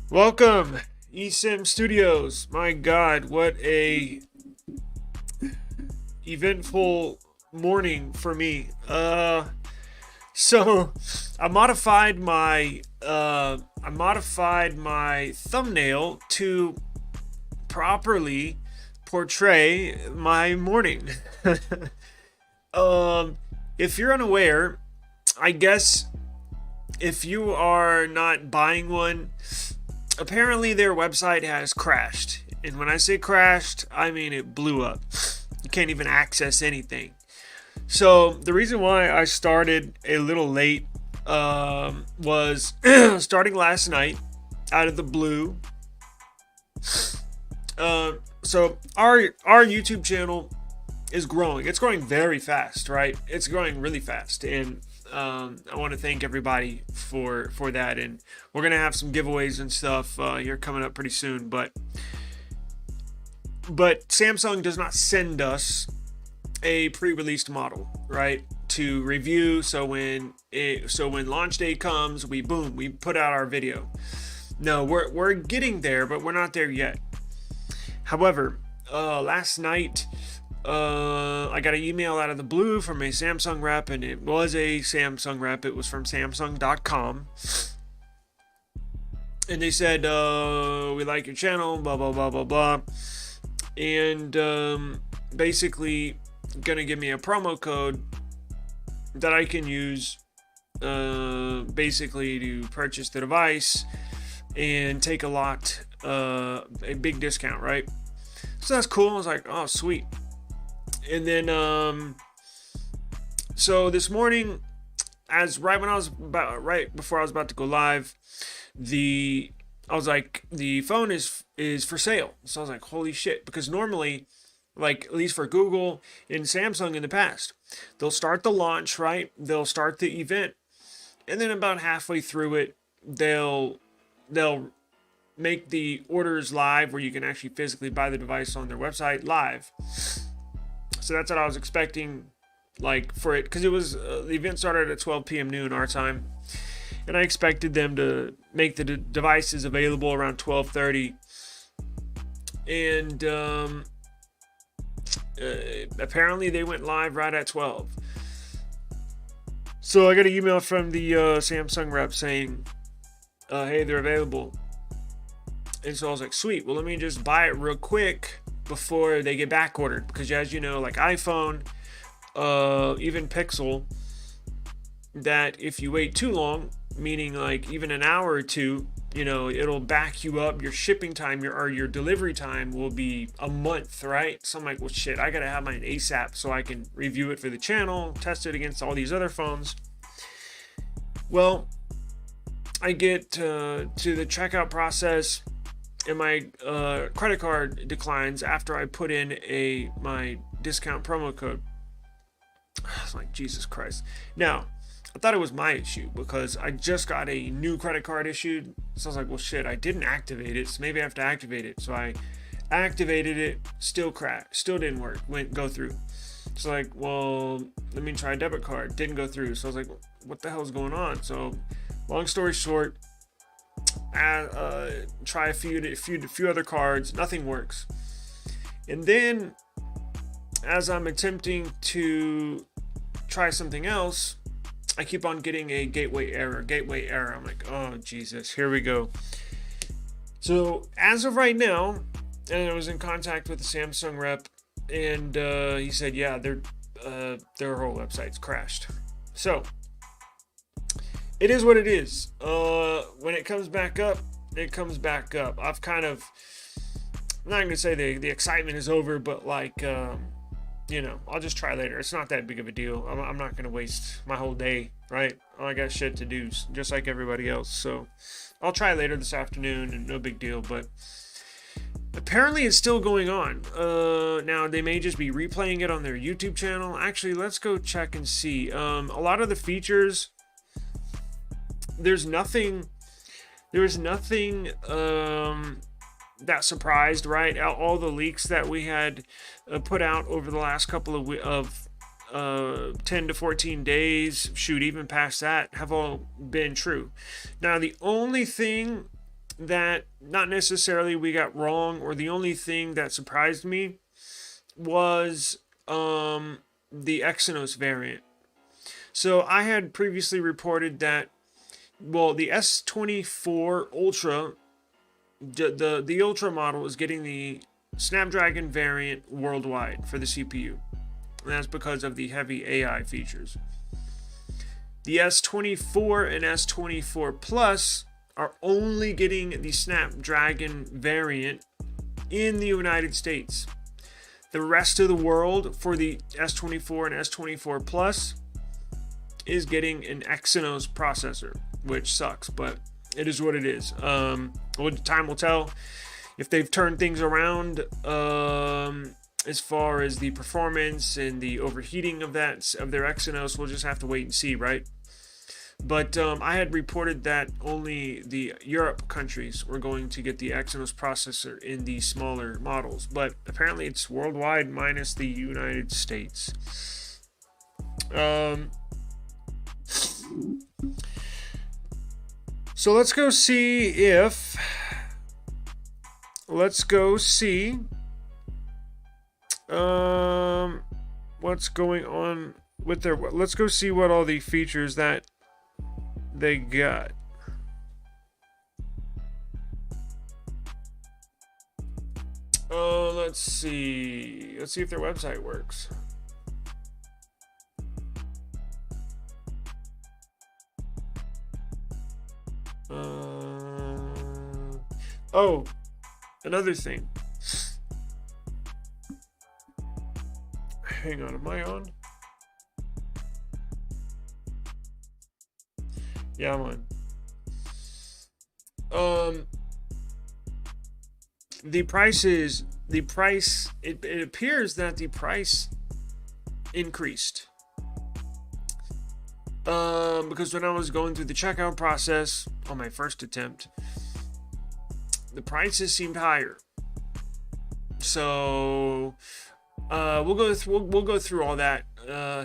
Welcome, eSIM Studios. My God, what a eventful morning for me. So I modified my thumbnail to properly portray my morning. If you're unaware, I guess if you are not buying one, apparently their website has crashed. And when I say crashed, I mean it blew up. You can't even access anything. So the reason why I started a little late was starting last night out of the blue. So our YouTube channel is growing. It's growing very fast, right? It's growing really fast, and I want to thank everybody for that. And we're gonna have some giveaways and stuff here coming up pretty soon. But Samsung does not send us a pre-released model, right, to review. So when launch day comes, we put out our video. No, we're getting there, but we're not there yet. However, last night I got an email out of the blue from a Samsung rep, and it was a Samsung rep. It was from Samsung.com. And they said, we like your channel, blah, blah, blah, blah, blah. And basically going to give me a promo code that I can use basically to purchase the device and take a big discount, right? So that's cool. I was like, oh, sweet. And then, so this morning, right before I was about to go live, I was like, the phone is for sale. So I was like, holy shit, because normally, like at least for Google and Samsung in the past, they'll start the launch, right? They'll start the event, and then about halfway through it, they'll make the orders live where you can actually physically buy the device on their website live. So that's what I was expecting, like, for it, because it was the event started at 12 p.m. noon our time, and I expected them to make the devices available around 12:30, and apparently they went live right at 12. So I got an email from the Samsung rep saying, hey, they're available. And so I was like, sweet, well, let me just buy it real quick before they get back ordered, because as you know, like iPhone, even Pixel, that if you wait too long, meaning like even an hour or two, it'll back you up. Your shipping time, your delivery time will be a month, right? So I'm like, well, shit, I gotta have mine ASAP so I can review it for the channel, test it against all these other phones. Well, I get to the checkout process, and my credit card declines after I put in my discount promo code. I was like, Jesus Christ. Now, I thought it was my issue because I just got a new credit card issued. So I was like, well, shit, I didn't activate it, so maybe I have to activate it. So I activated it, still crashed, still didn't work, go through. So like, well, let me try a debit card. Didn't go through. So I was like, what the hell is going on? So long story short, try a few other cards, nothing works. And then as I'm attempting to try something else, I keep on getting a gateway error. I'm like, oh Jesus, here we go. So as of right now, and I was in contact with the Samsung rep, and he said, yeah, their whole website's crashed. So it is what it is. When it comes back up, it comes back up. I'm not going to say the excitement is over, but like, I'll just try later. It's not that big of a deal. I'm not going to waste my whole day, right? I got shit to do, just like everybody else. So I'll try later this afternoon, and no big deal. But apparently it's still going on. Now, they may just be replaying it on their YouTube channel. Actually, let's go check and see. A lot of the features, there's nothing that surprised, right? All the leaks that we had put out over the last couple of 10 to 14 days, shoot, even past that, have all been true. Now, the only thing that not necessarily we got wrong, or the only thing that surprised me was the Exynos variant. So I had previously reported that, well, the S24 Ultra, the Ultra model is getting the Snapdragon variant worldwide for the CPU. And that's because of the heavy AI features. The S24 and S24 Plus are only getting the Snapdragon variant in the United States. The rest of the world for the S24 and S24 Plus is getting an Exynos processor, which sucks, but it is what it is. Time will tell if they've turned things around as far as the performance and the overheating of their Exynos. We'll just have to wait and see, right? But I had reported that only the Europe countries were going to get the Exynos processor in the smaller models, but apparently it's worldwide minus the United States. So let's go see what's going on with their, let's go see what all the features that they got. Let's see if their website works. Oh, another thing. Hang on, am I on? Yeah, I'm on. It appears that the price increased. Because when I was going through the checkout process on my first attempt, the prices seemed higher. So we'll go through all that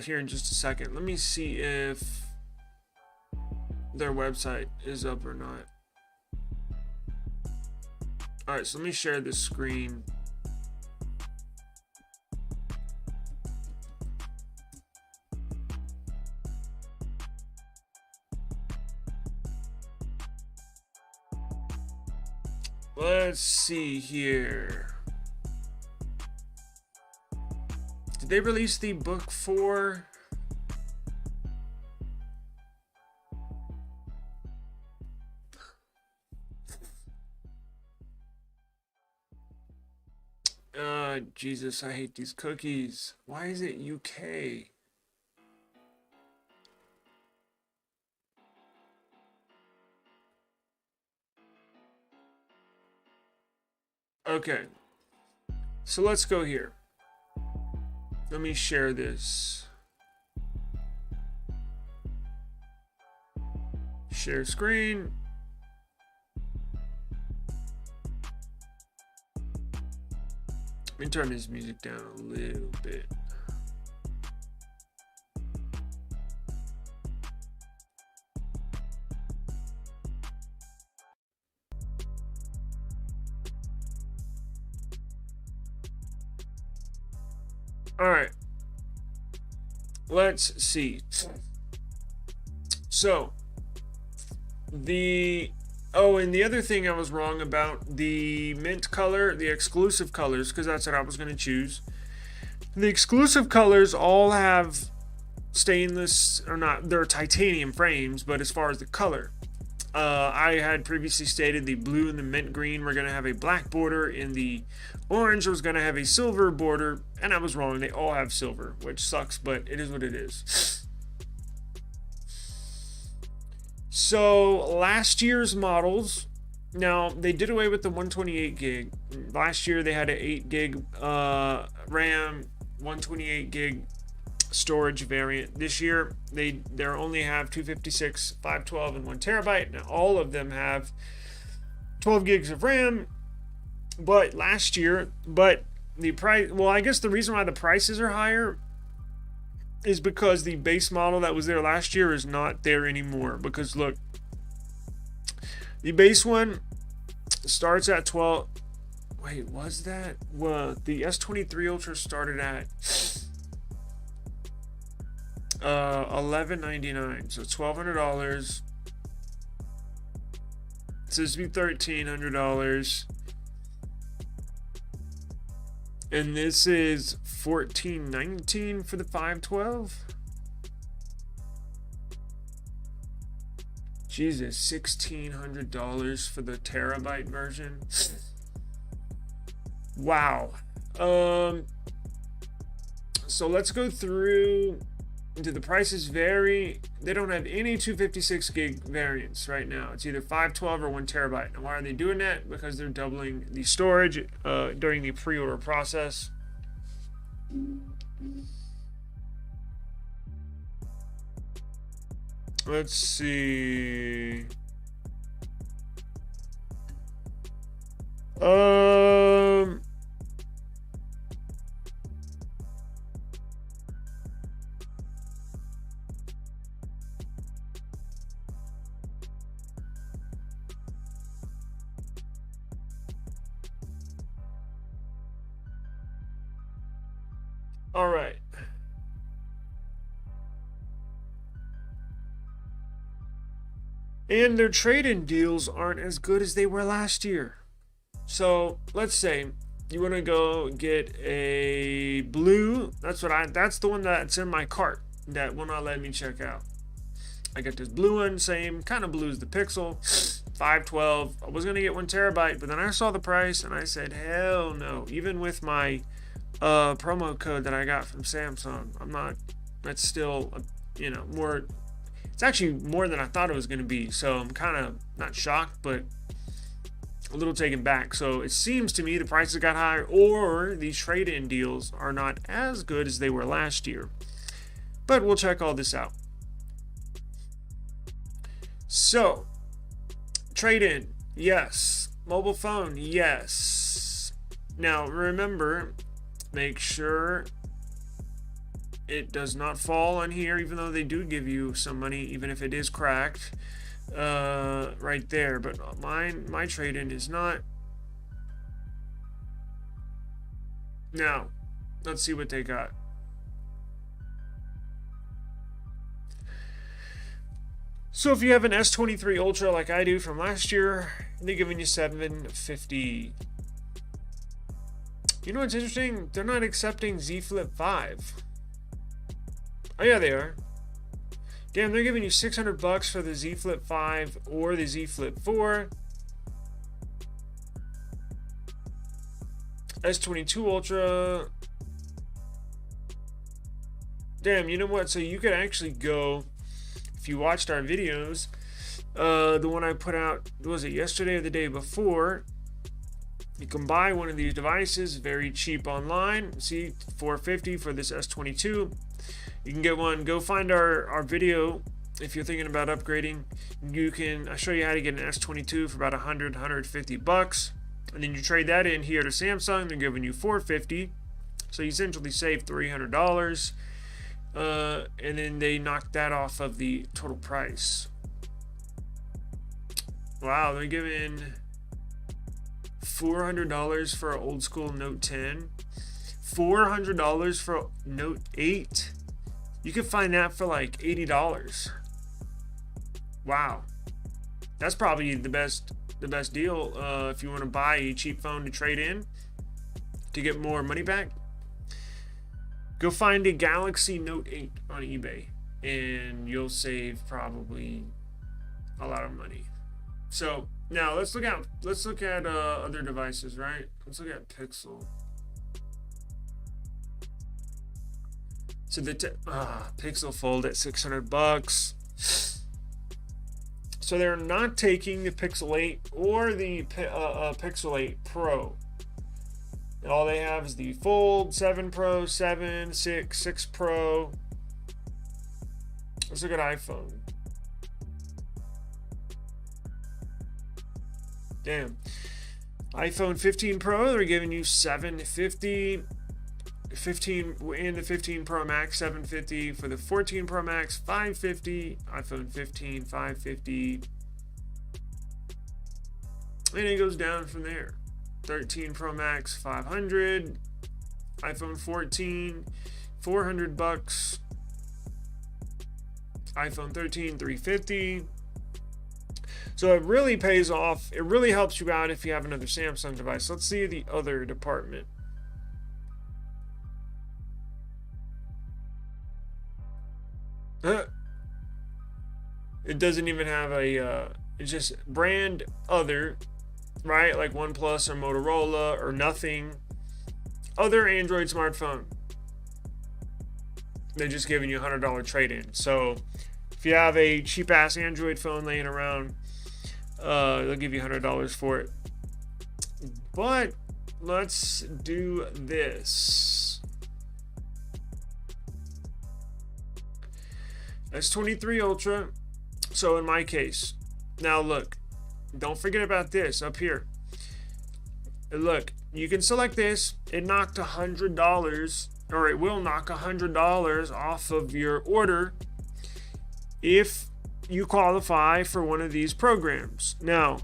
here in just a second. Let me see if their website is up or not. All right, so let me share this screen. Let's see here. Did they release the book for? Jesus, I hate these cookies. Why is it UK? Okay, so let's go here. Let me share this. Share screen. Let me turn this music down a little bit. All right, let's see. So and the other thing I was wrong about, the mint color, the exclusive colors, because that's what I was going to choose. The exclusive colors all have stainless, or not, they're titanium frames, but as far as the color, I had previously stated the blue and the mint green were going to have a black border, and the orange was going to have a silver border, and I was wrong. They all have silver, which sucks, but it is what it is. So last year's models, now they did away with the 128 gig. Last year they had an 8 gig RAM, 128 gig storage variant. This year they only have 256, 512, and 1 terabyte. Now all of them have 12 gigs of RAM. But the price, well, I guess the reason why the prices are higher is because the base model that was there last year is not there anymore. Because look, the base one starts at 12. Wait, was that? Well, the S23 Ultra started at $11.99, so $1,200. It says to be $1,300, and this is $1,419 for the 512. Jesus, $1,600 for the terabyte version. Wow. So let's go through. Do the prices vary? They don't have any 256 gig variants right now. It's either 512 or 1 terabyte. Now, why are they doing that? Because they're doubling the storage during the pre-order process. Let's see. All right. And their trade-in deals aren't as good as they were last year. So let's say you want to go get a blue. That's the one that's in my cart that will not let me check out. I got this blue one, same kind of blue as the Pixel, 512. I was gonna get 1 terabyte, but then I saw the price and I said, hell no. Even with my promo code that I got from Samsung, I'm not. That's still, more. It's actually more than I thought it was going to be, so I'm kind of not shocked, but a little taken back. So it seems to me the prices got higher, or these trade-in deals are not as good as they were last year. But we'll check all this out. So, trade-in, yes. Mobile phone, yes. Now remember, make sure it does not fall on here, even though they do give you some money, even if it is cracked right there. But my trade-in is not. Now let's see what they got. So if you have an S23 Ultra like I do from last year, they're giving you $750. You know what's interesting? They're not accepting Z Flip 5. Oh yeah, they are. Damn, they're giving you $600 for the Z Flip 5 or the Z Flip 4. S22 Ultra. Damn, you know what? So you could actually go, if you watched our videos, the one I put out, was it yesterday or the day before? You can buy one of these devices very cheap online. See, $450 for this S22. You can get one. Go find our video if you're thinking about upgrading. I'll show you how to get an S22 for about $150, and then you trade that in here to Samsung. They're giving you $450, so you essentially save $300, and then they knock that off of the total price. Wow, they're giving $400 for an old school Note 10, $400 for Note 8. You can find that for like $80. Wow, that's probably the best deal if you want to buy a cheap phone to trade in to get more money back. Go find a Galaxy Note 8 on eBay, and you'll save probably a lot of money. So now let's look at other devices, right? Let's look at Pixel. So the Pixel Fold at $600. So they're not taking the Pixel 8 or the Pixel 8 Pro. And all they have is the Fold, 7 Pro, 7, 6, 6 Pro. Let's look at iPhone. Damn. iPhone 15 Pro, they're giving you $750. 15 in the 15 Pro Max, $750. For the 14 Pro Max, $550. iPhone 15, $550. and it goes down from there. 13 Pro Max 500, iPhone 14 $400, iPhone 13 $350. So it really pays off. It really helps you out if you have another Samsung device. Let's see the other department. It doesn't even have a it's just brand other, right? Like OnePlus or Motorola or nothing. Other Android smartphone. They're just giving you a $100 trade-in. So if you have a cheap ass Android phone laying around, they'll give you $100 for it. But let's do this. S23 Ultra. So in my case, now look, don't forget about this up here. Look, you can select this. It knocked $100, or it will knock $100 off of your order if you qualify for one of these programs. Now,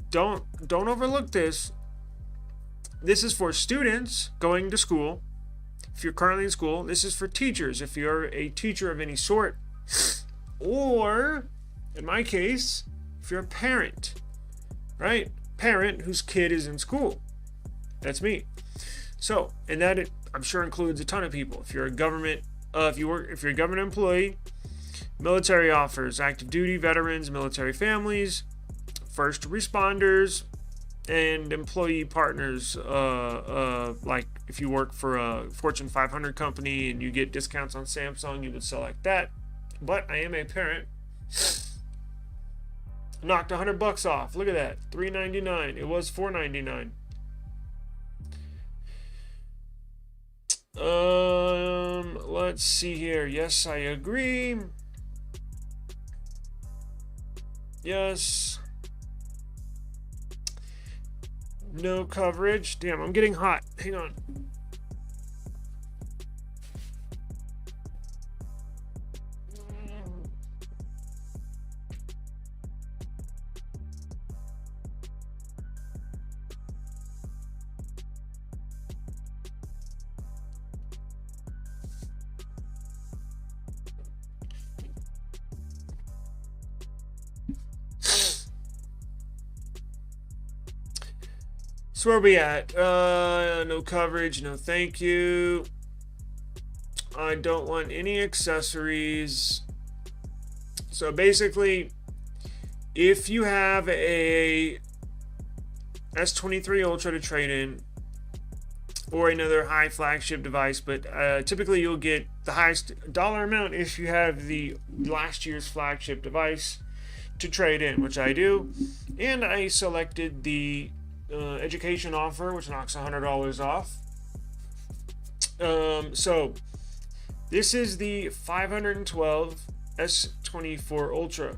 don't overlook this. This is for students going to school. If you're currently in school, this is for teachers. If you're a teacher of any sort, or in my case, if you're a parent, right? Parent whose kid is in school. That's me. So, and that I'm sure includes a ton of people. If you're a government, if you're a government employee, military offers, active duty veterans, military families, first responders, and employee partners. Like if you work for a Fortune 500 company and you get discounts on Samsung, you would select that. But I am a parent. Knocked $100 off. Look at that. $399. It was $499. Let's see here. Yes, I agree. Yes. No coverage. Damn, I'm getting hot. Hang on. So where are we at? No coverage, no thank you. I don't want any accessories. So basically, if you have a S23 Ultra to trade in, or another high flagship device, but typically you'll get the highest dollar amount if you have the last year's flagship device to trade in, which I do. And I selected the education offer, which knocks $100 off. So this is the 512 S24 Ultra.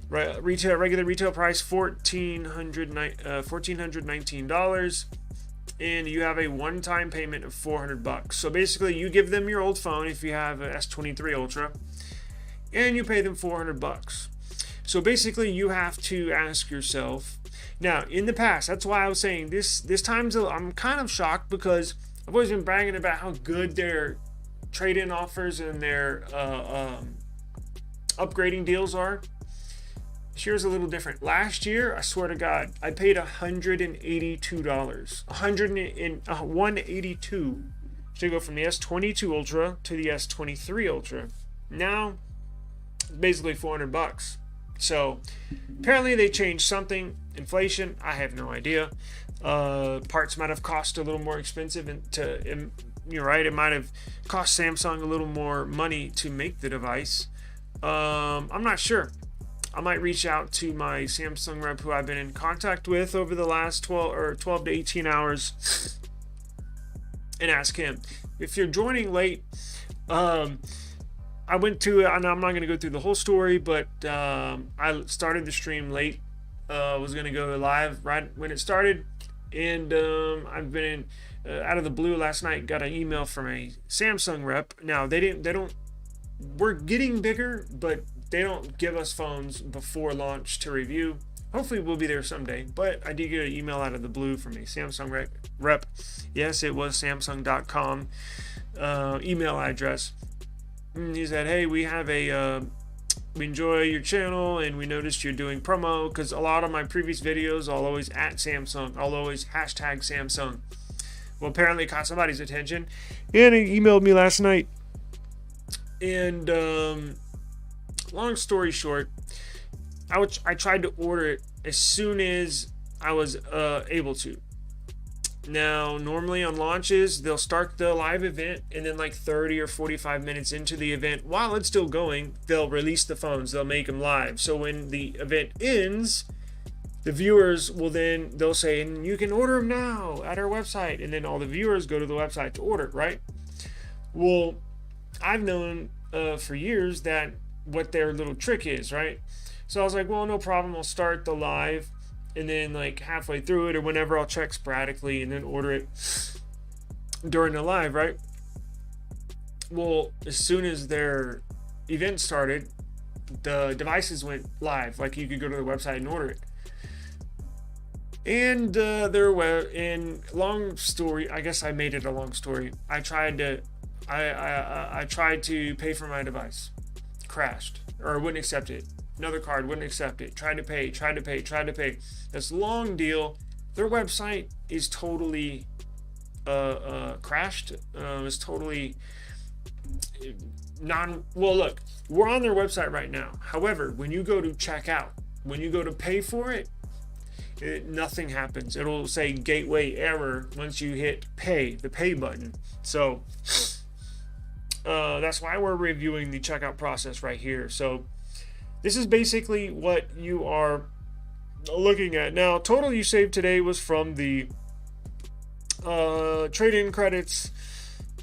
Right, regular retail price $1,419, and you have a one-time payment of $400. So basically, you give them your old phone if you have an S23 Ultra, and you pay them $400. So basically, you have to ask yourself. Now, in the past, that's why I was saying this time's I'm kind of shocked, because I've always been bragging about how good their trade-in offers and their upgrading deals are. This year's a little different. Last year, I swear to God, I paid $182. $182 to go from the S22 Ultra to the S23 Ultra. Now, it's basically $400. So apparently they changed something. Inflation, I have no idea. Parts might have cost a little more expensive, and you're right, it might have cost Samsung a little more money to make the device. I'm not sure. I might reach out to my Samsung rep who I've been in contact with over the last 12 to 18 hours and ask him. If you're joining late, I went to, and I'm not going to go through the whole story, but I started the stream late. Was going to go live right when it started, and I've been out of the blue last night, got an email from a Samsung rep. Now we're getting bigger, but they don't give us phones before launch to review. hopefully we'll be there someday. But I did get an email out of the blue from a Samsung rep. Yes, it was Samsung.com email address. And he said, hey, we have we enjoy your channel and we noticed you're doing promo, because a lot of my previous videos I'll always at Samsung, I'll always hashtag Samsung. Well, apparently it caught somebody's attention, and he emailed me last night. And long story short, I tried to order it as soon as I was able to. Now, normally on launches, they'll start the live event, and then like 30 or 45 minutes into the event, while it's still going, they'll release the phones. They'll make them live. So when the event ends, the viewers will they'll say, and you can order them now at our website. And then all the viewers go to the website to order, right? Well, I've known for years that what their little trick is, right? So I was like, well, no problem. I'll start the live, and then like halfway through it or whenever, I'll check sporadically and then order it during the live, right? Well, as soon as their event started, the devices went live. Like, you could go to the website and order it. And long story, I guess I made it a long story. I tried to pay for my device, crashed, or wouldn't accept it. Another card wouldn't accept it. Tried to pay. This long deal. Their website is totally crashed. It's totally well, look, we're on their website right now. However, when you go to check out, when you go to pay for it, nothing happens. It'll say gateway error once you hit pay, the pay button. So that's why we're reviewing the checkout process right here. So this is basically what you are looking at. Now, total you saved today was from the trade-in credits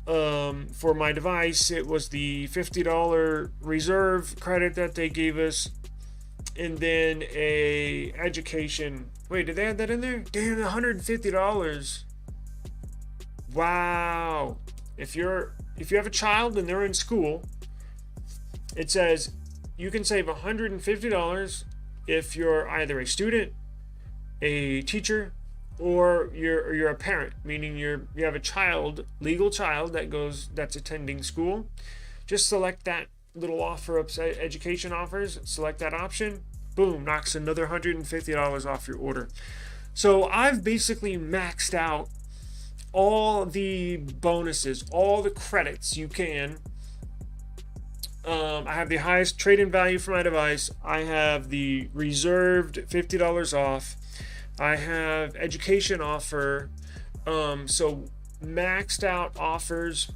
for my device. It was the $50 reserve credit that they gave us, and then a education. Wait, did they add that in there? Damn, $150. Wow. If you have a child and they're in school, it says you can save $150 if you're either a student, a teacher, or you're a parent, meaning you have a child, legal child that's attending school. Just select that little offer up, education offers, select that option, boom, knocks another $150 off your order. So I've basically maxed out all the bonuses, all the credits you can. I have the highest trade-in value for my device. I have the reserved $50 off. I have education offer. So maxed out offers.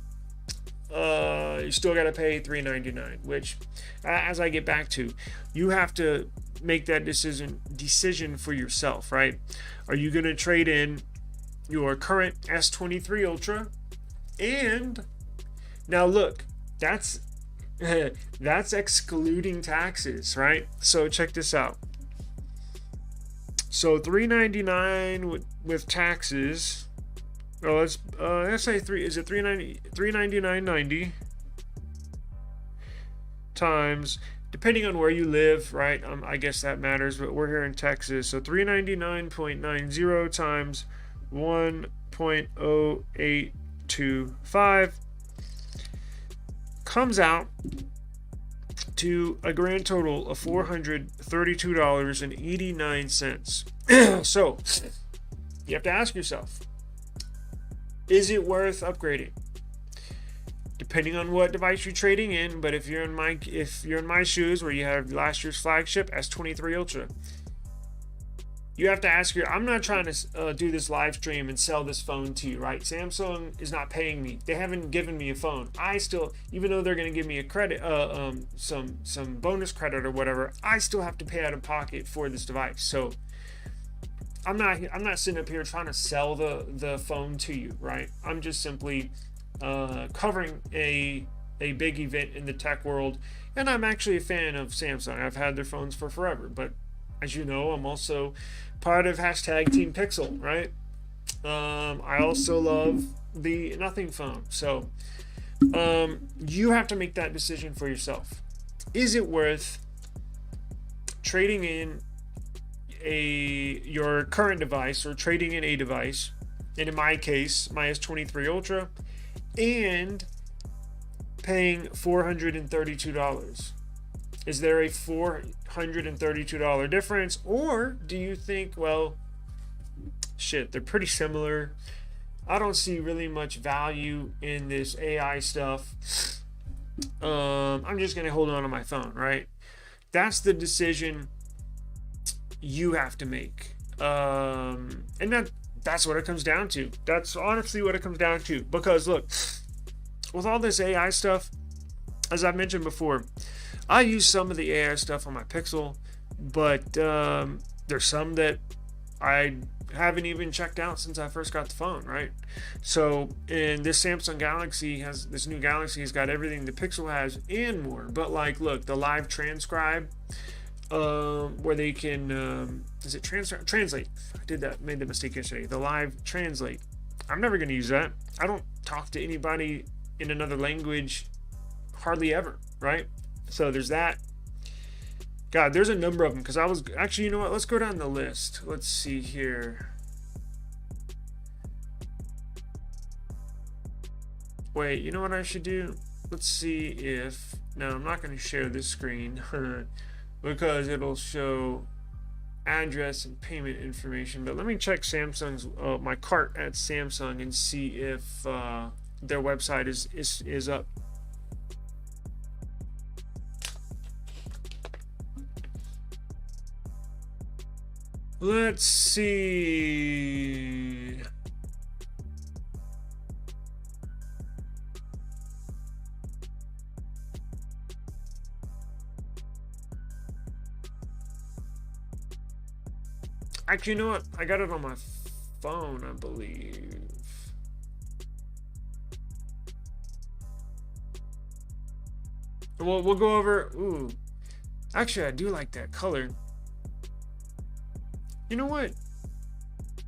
You still got to pay $3.99, which, as I get back to, you have to make that decision for yourself, right? Are you going to trade in your current S23 Ultra? And now look, that's excluding taxes, right? So check this out. So $399 with taxes. Oh, let's say $399.90 times, depending on where you live, right? I guess that matters, but we're here in Texas, so $399.90 times 1.0825 comes out to a grand total of $432.89. So you have to ask yourself, is it worth upgrading? Depending on what device you're trading in, but if you're in my shoes, where you have last year's flagship S23 Ultra, you have to ask I'm not trying to do this live stream and sell this phone to you, right? Samsung is not paying me. They haven't given me a phone. I still, even though they're going to give me a credit, some bonus credit or whatever, I still have to pay out of pocket for this device. So I'm not sitting up here trying to sell the phone to you, right? I'm just simply covering a big event in the tech world, and I'm actually a fan of Samsung. I've had their phones for forever, but as you know, I'm also part of hashtag Team Pixel, right? I also love the Nothing phone. So you have to make that decision for yourself. Is it worth trading in your current device or trading in a device, and in my case, my S23 Ultra, and paying $432? Is there a $432 difference, or do you think, well, shit, they're pretty similar? I don't see really much value in this AI stuff. I'm just gonna hold on to my phone, right? That's the decision you have to make, and that's what it comes down to. That's honestly what it comes down to. Because look, with all this AI stuff, as I mentioned before, I use some of the AI stuff on my Pixel, but there's some that I haven't even checked out since I first got the phone, right? So, and this Samsung Galaxy this new Galaxy has got everything the Pixel has and more. But like, look, the live transcribe, where they can, is it translate? I made the mistake yesterday. The live translate. I'm never going to use that. I don't talk to anybody in another language hardly ever, right? So there's that. God, there's a number of them, because I was actually, you know what? Let's go down the list. Let's see here. Wait, you know what I should do? Let's see if... No, I'm not going to share this screen because it'll show address and payment information. But let me check Samsung's my cart at Samsung and see if their website is up. Let's see. Actually, you know what? I got it on my phone, I believe. We'll go over. Ooh. Actually, I do like that color. You know what?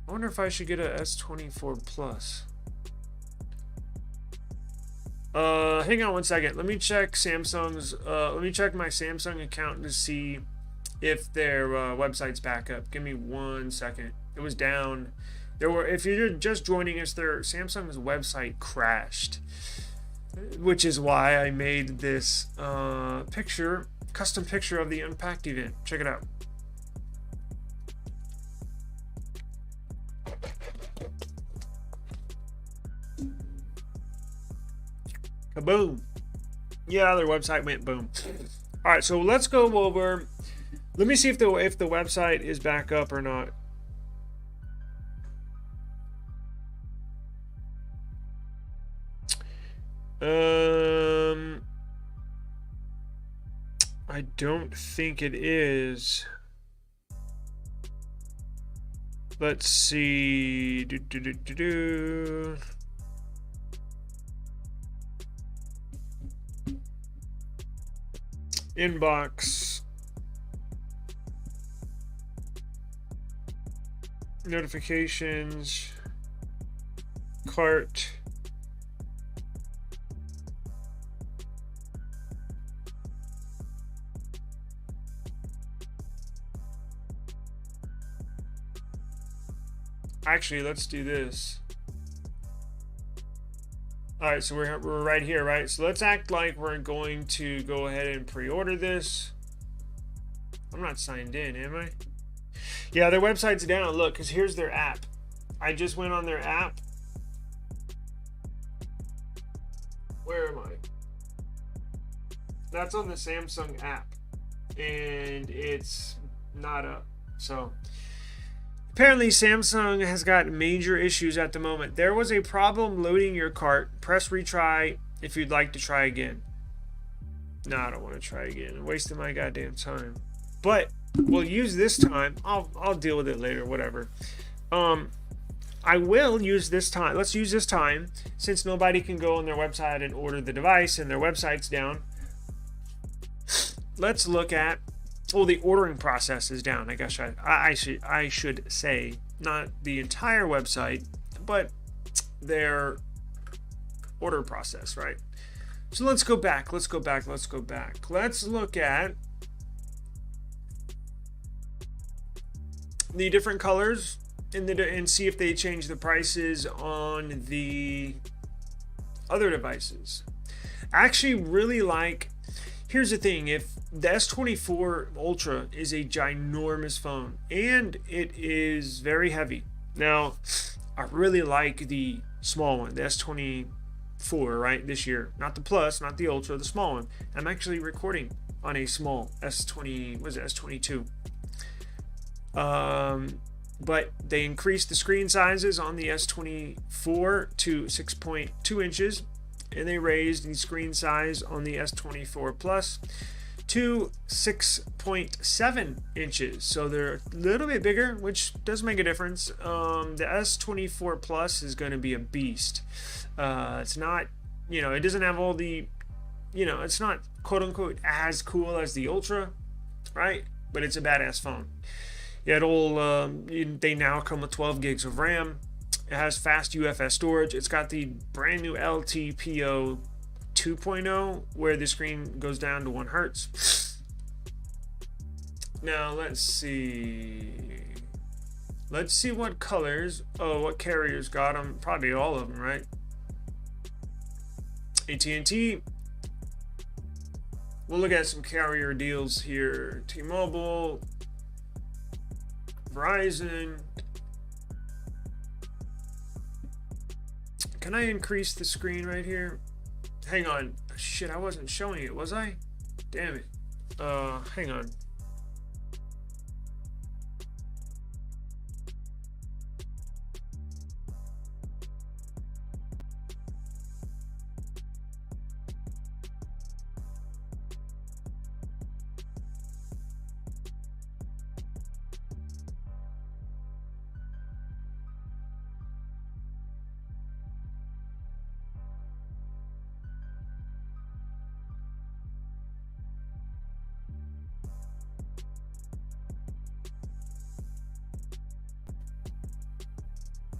I wonder if I should get a S24 Plus. Hang on one second. Let me check Samsung's. Let me check my Samsung account to see if their website's back up. Give me 1 second. It was down. If you're just joining us, Samsung's website crashed, which is why I made this custom picture of the Unpacked event. Check it out. Kaboom. Yeah, their website went boom. All right, so let's go over. Let me see if the website is back up or not. I don't think it is. Let's see. Inbox, notifications, cart, actually, let's do this. All right, so we're right here, right? So let's act like we're going to go ahead and pre-order this. I'm not signed in, am I? Yeah, their website's down. Look, because here's their app. I just went on their app. Where am I? That's on the Samsung app, and it's not up. So apparently Samsung has got major issues at the moment. There was a problem loading your cart. Press retry if you'd like to try again. No, I don't want to try again. I'm wasting my goddamn time. But we'll use this time. I'll deal with it later, whatever. I will use this time. Let's use this time, since nobody can go on their website and order the device and their website's down. Let's look at, well, the ordering process is down. I guess I should say, not the entire website, but their order process, right? So let's go back. Let's look at the different colors and see if they change the prices on the other devices. I actually really like. Here's the thing: if the S24 Ultra is a ginormous phone and it is very heavy. Now, I really like the small one, the S24, right? This year, not the Plus, not the Ultra, the small one. I'm actually recording on a small S20. What is it? S22. But they increased the screen sizes on the S24 to 6.2 inches, and they raised the screen size on the S24 Plus to 6.7 inches. So they're a little bit bigger, which does make a difference. The S24 Plus is going to be a beast. It's not, it doesn't have all the, it's not quote unquote as cool as the Ultra, right? But it's a badass phone. Yeah, they now come with 12 gigs of RAM. It has fast UFS storage. It's got the brand new LTPO 2.0 where the screen goes down to 1 hertz. Now let's see. Let's see what colors. Oh, what carriers got them? Probably all of them, right? AT&T. We'll look at some carrier deals here. T-Mobile, Verizon. Can I increase the screen right here? Hang on. Shit, I wasn't showing it, was I? Damn it. Hang on.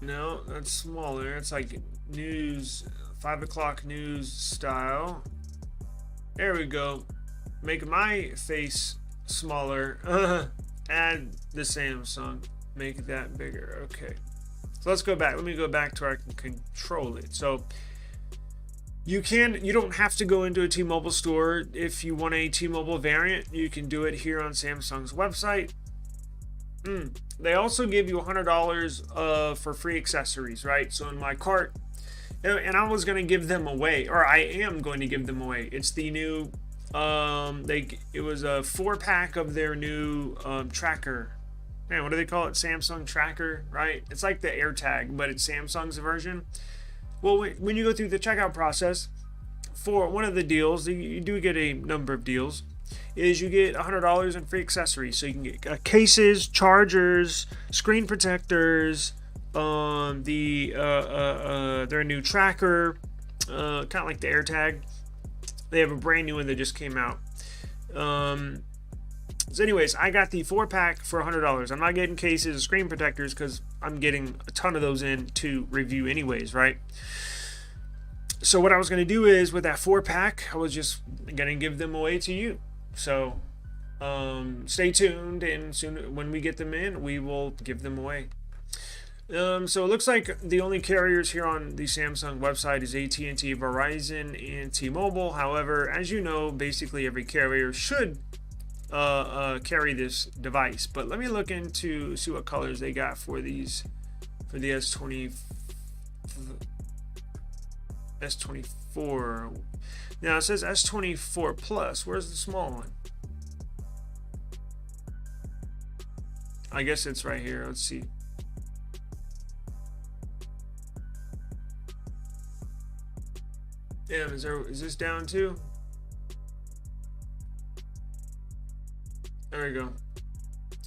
No, that's smaller. It's like news, 5 o'clock news style. There we go. Make my face smaller. Add the Samsung. Make that bigger. Okay. So let's go back. Let me go back to where I can control it. So you don't have to go into a T-Mobile store if you want a T-Mobile variant. You can do it here on Samsung's website. They also give you $100 for free accessories, right? So in my cart, and I was going to give them away, or I am going to give them away. It's the new, it was a 4-pack of their new tracker. Man, what do they call it? Samsung tracker, right? It's like the AirTag, but it's Samsung's version. Well, when you go through the checkout process, for one of the deals, you do get a number of deals, is you get $100 in free accessories. So you can get cases, chargers, screen protectors, their new tracker, kind of like the AirTag. They have a brand new one that just came out. So anyways, I got the 4-pack for $100. I'm not getting cases, screen protectors, because I'm getting a ton of those in to review anyways, right? So what I was going to do is, with that 4-pack, I was just going to give them away to you. So stay tuned, and soon when we get them in, we will give them away. So it looks like the only carriers here on the Samsung website is AT&T, Verizon, and T-Mobile. However, as you know, basically every carrier should carry this device. But let me look into see what colors they got for these, for the S24. Now it says S24 Plus. Where's the small one? I guess it's right here. Let's see. Damn, is this down too? There we go.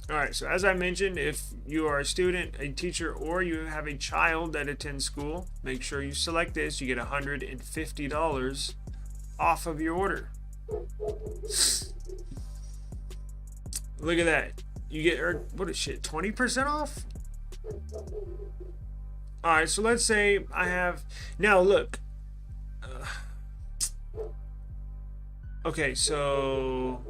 Alright, so as I mentioned, if you are a student, a teacher, or you have a child that attends school, make sure you select this. You get $150 off of your order. Look at that. You get, what is shit, 20% off? Alright, so let's say I have, now look. Okay, so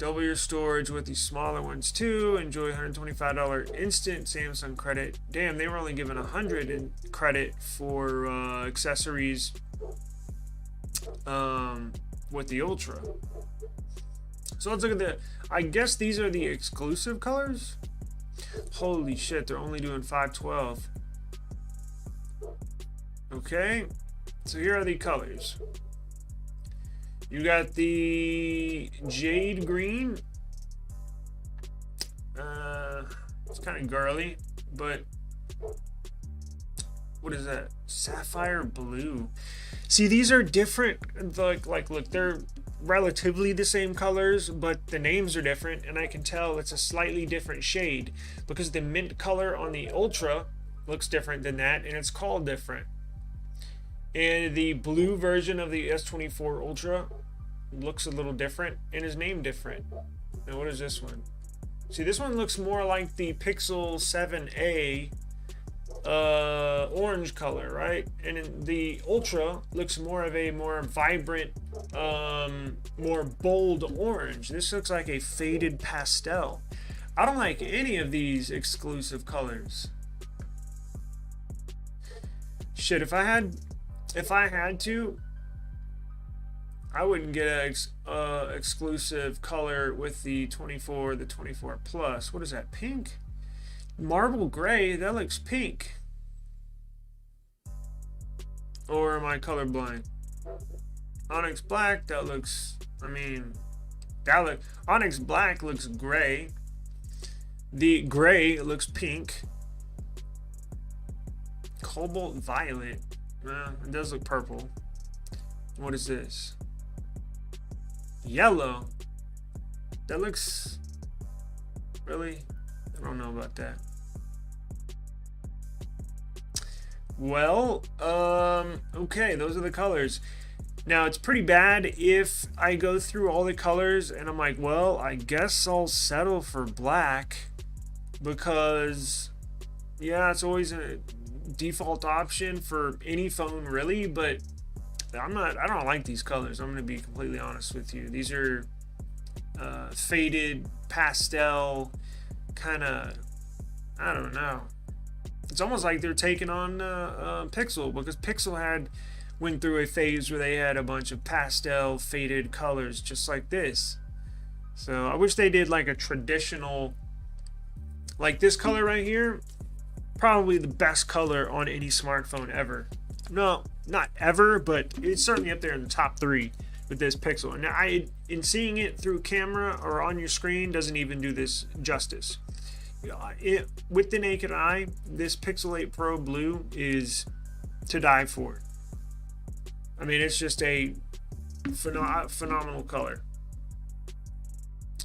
Double your storage with these smaller ones too. Enjoy $125 instant Samsung credit. Damn, they were only given $100 in credit for accessories with the Ultra. So let's look at the. I guess these are the exclusive colors. Holy shit, they're only doing 512. Okay, so here are the colors. You got the jade green. It's kind of girly, but what is that? Sapphire blue. See, these are different. Like, look, they're relatively the same colors, but the names are different, and I can tell it's a slightly different shade because the mint color on the Ultra looks different than that, and it's called different. And the blue version of the S24 Ultra looks a little different and is named different. Now, what is this one? See, this one looks more like the Pixel 7a orange color, right? And in the Ultra looks more of a more vibrant, more bold orange. This looks like a faded pastel. I don't like any of these exclusive colors. Shit, if I had to, I wouldn't get a exclusive color with the 24, the 24 Plus. What is that? Pink? Marble gray? That looks pink. Or am I colorblind? Onyx black? That looks. I mean, Onyx black looks gray. The gray looks pink. Cobalt violet. It does look purple. What is this? Yellow. That looks. Really? I don't know about that. Well, okay, those are the colors. Now, it's pretty bad if I go through all the colors and I'm like, well, I guess I'll settle for black because, yeah, it's always a default option for any phone, really, but I don't like these colors. I'm going to be completely honest with you. These are faded, pastel, kind of, I don't know. It's almost like they're taking on Pixel, because Pixel went through a phase where they had a bunch of pastel, faded colors just like this. So I wish they did like a traditional, like this color right here, probably the best color on any smartphone ever. No, not ever, but it's certainly up there in the top 3 with this Pixel. And in seeing it through camera or on your screen doesn't even do this justice. With the naked eye, this Pixel 8 Pro Blue is to die for. I mean, it's just a phenomenal color.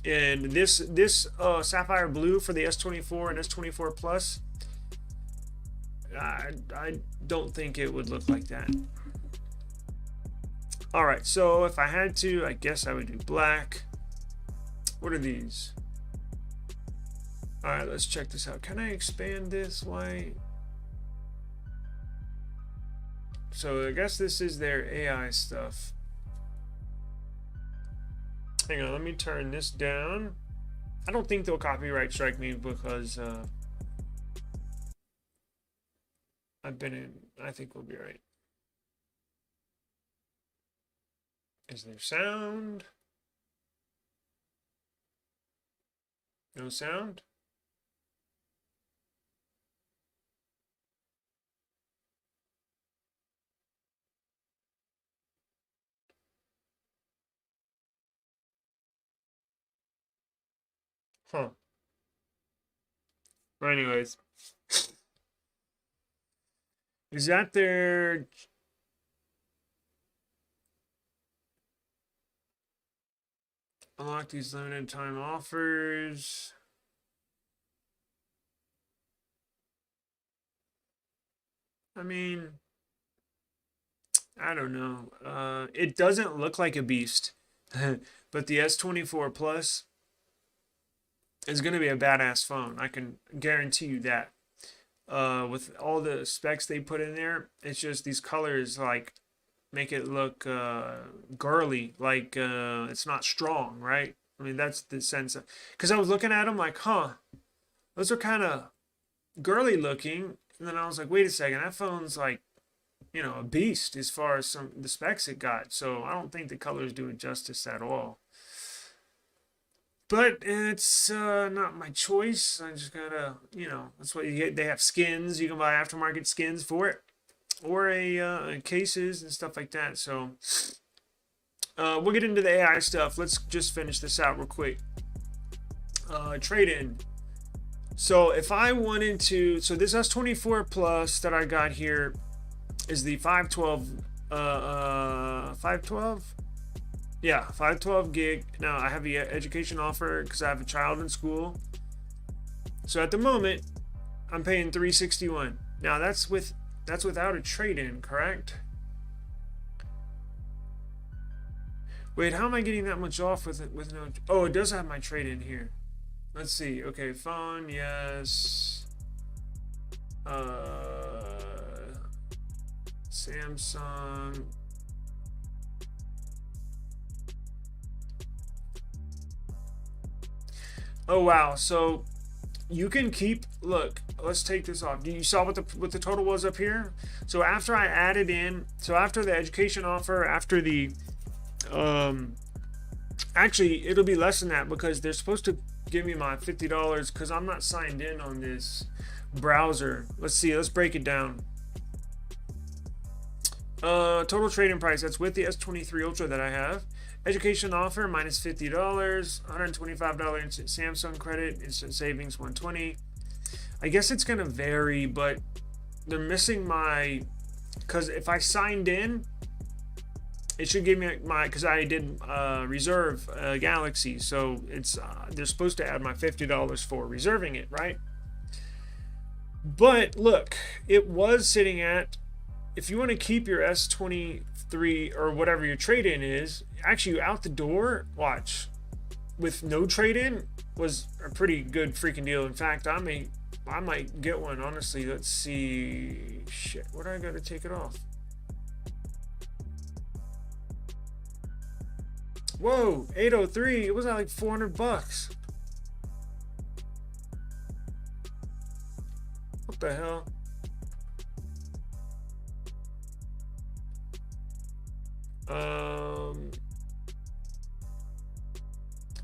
And this sapphire blue for the S24 and S24 Plus, I don't think it would look like that. Alright, so if I had to, I guess I would do black. What are these? Alright, let's check this out. Can I expand this? Why? So I guess this is their AI stuff. Hang on, let me turn this down. I don't think they'll copyright strike me because I think we'll be right. Is there sound? No sound? Huh. But anyways. Is that their... Unlock these limited time offers. I mean, I don't know. It doesn't look like a beast. But the S24 Plus is going to be a badass phone. I can guarantee you that. With all the specs they put in there, it's just these colors like make it look girly, like it's not strong, right? I mean, that's the sense. Because I was looking at them like, huh, those are kind of girly looking. And then I was like, wait a second, that phone's like, you know, a beast as far as the specs it got. So I don't think the colors do it justice at all. But it's not my choice. I just gotta, you know, that's what you get. They have skins. You can buy aftermarket skins for it, or cases and stuff like that. So we'll get into the AI stuff. Let's just finish this out real quick. Trade-in. So if I wanted to, so this S24 Plus that I got here is the 512, 512? Yeah, 512 gig. Now I have the education offer because I have a child in school. So at the moment, I'm paying $361. Now that's without a trade-in, correct? Wait, how am I getting that much off with no? Oh, it does have my trade-in here. Let's see. Okay, phone, yes. Samsung. Oh wow, so you can keep, look, let's take this off. You saw what the total was up here? So after I added in, so after the education offer, after the actually it'll be less than that because they're supposed to give me my $50 because I'm not signed in on this browser. Let's see, let's break it down. Total trading price, that's with the S23 Ultra that I have. Education offer minus $50, $125 instant Samsung credit, instant savings $120. I guess it's gonna vary, but they're missing my, because if I signed in, it should give me my, because I did reserve Galaxy, so it's they're supposed to add my $50 for reserving it, right? But look, it was sitting at, if you want to keep your S23 or whatever your trade-in is, actually out the door, watch, with no trade-in was a pretty good freaking deal. In fact, I might get one, honestly. Let's see. Shit, what do I got to take it off? Whoa, 803. It was at like $400. What the hell?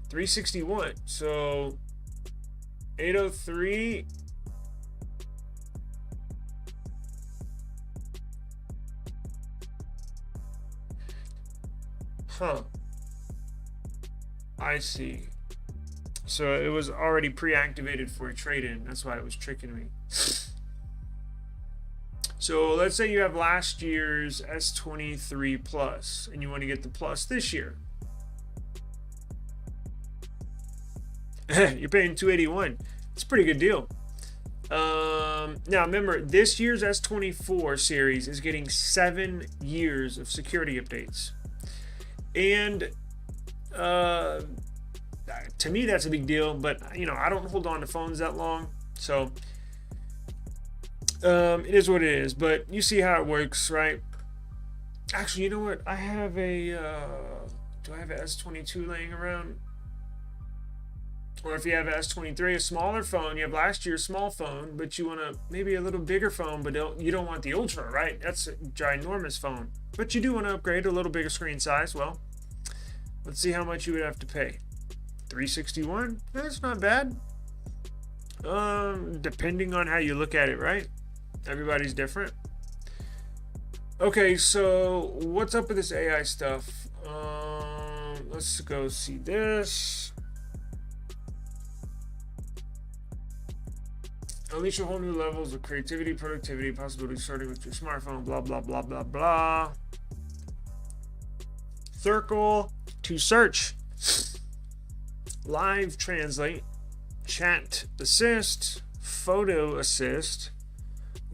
$361. So 803. Huh. I see. So it was already pre-activated for a trade-in. That's why it was tricking me. So let's say you have last year's S23 Plus and you want to get the Plus this year. You're paying $281. It's a pretty good deal. Now remember, this year's S24 series is getting 7 years of security updates. And to me that's a big deal, but you know, I don't hold on to phones that long, so it is what it is. But you see how it works, right? Actually, you know what, I have a do I have an S22 laying around? Or if you have an S23, a smaller phone, you have last year's small phone, but you want a maybe a little bigger phone, but you don't want the Ultra, right? That's a ginormous phone, but you do want to upgrade to a little bigger screen size. Well, let's see how much you would have to pay. $361. That's not bad. Depending on how you look at it, right? Everybody's different. Okay, so what's up with this AI stuff? Let's go see this. Unleash a whole new levels of creativity, productivity, possibility starting with your smartphone, blah, blah, blah, blah, blah. Circle to search. Live translate. Chat assist. Photo assist.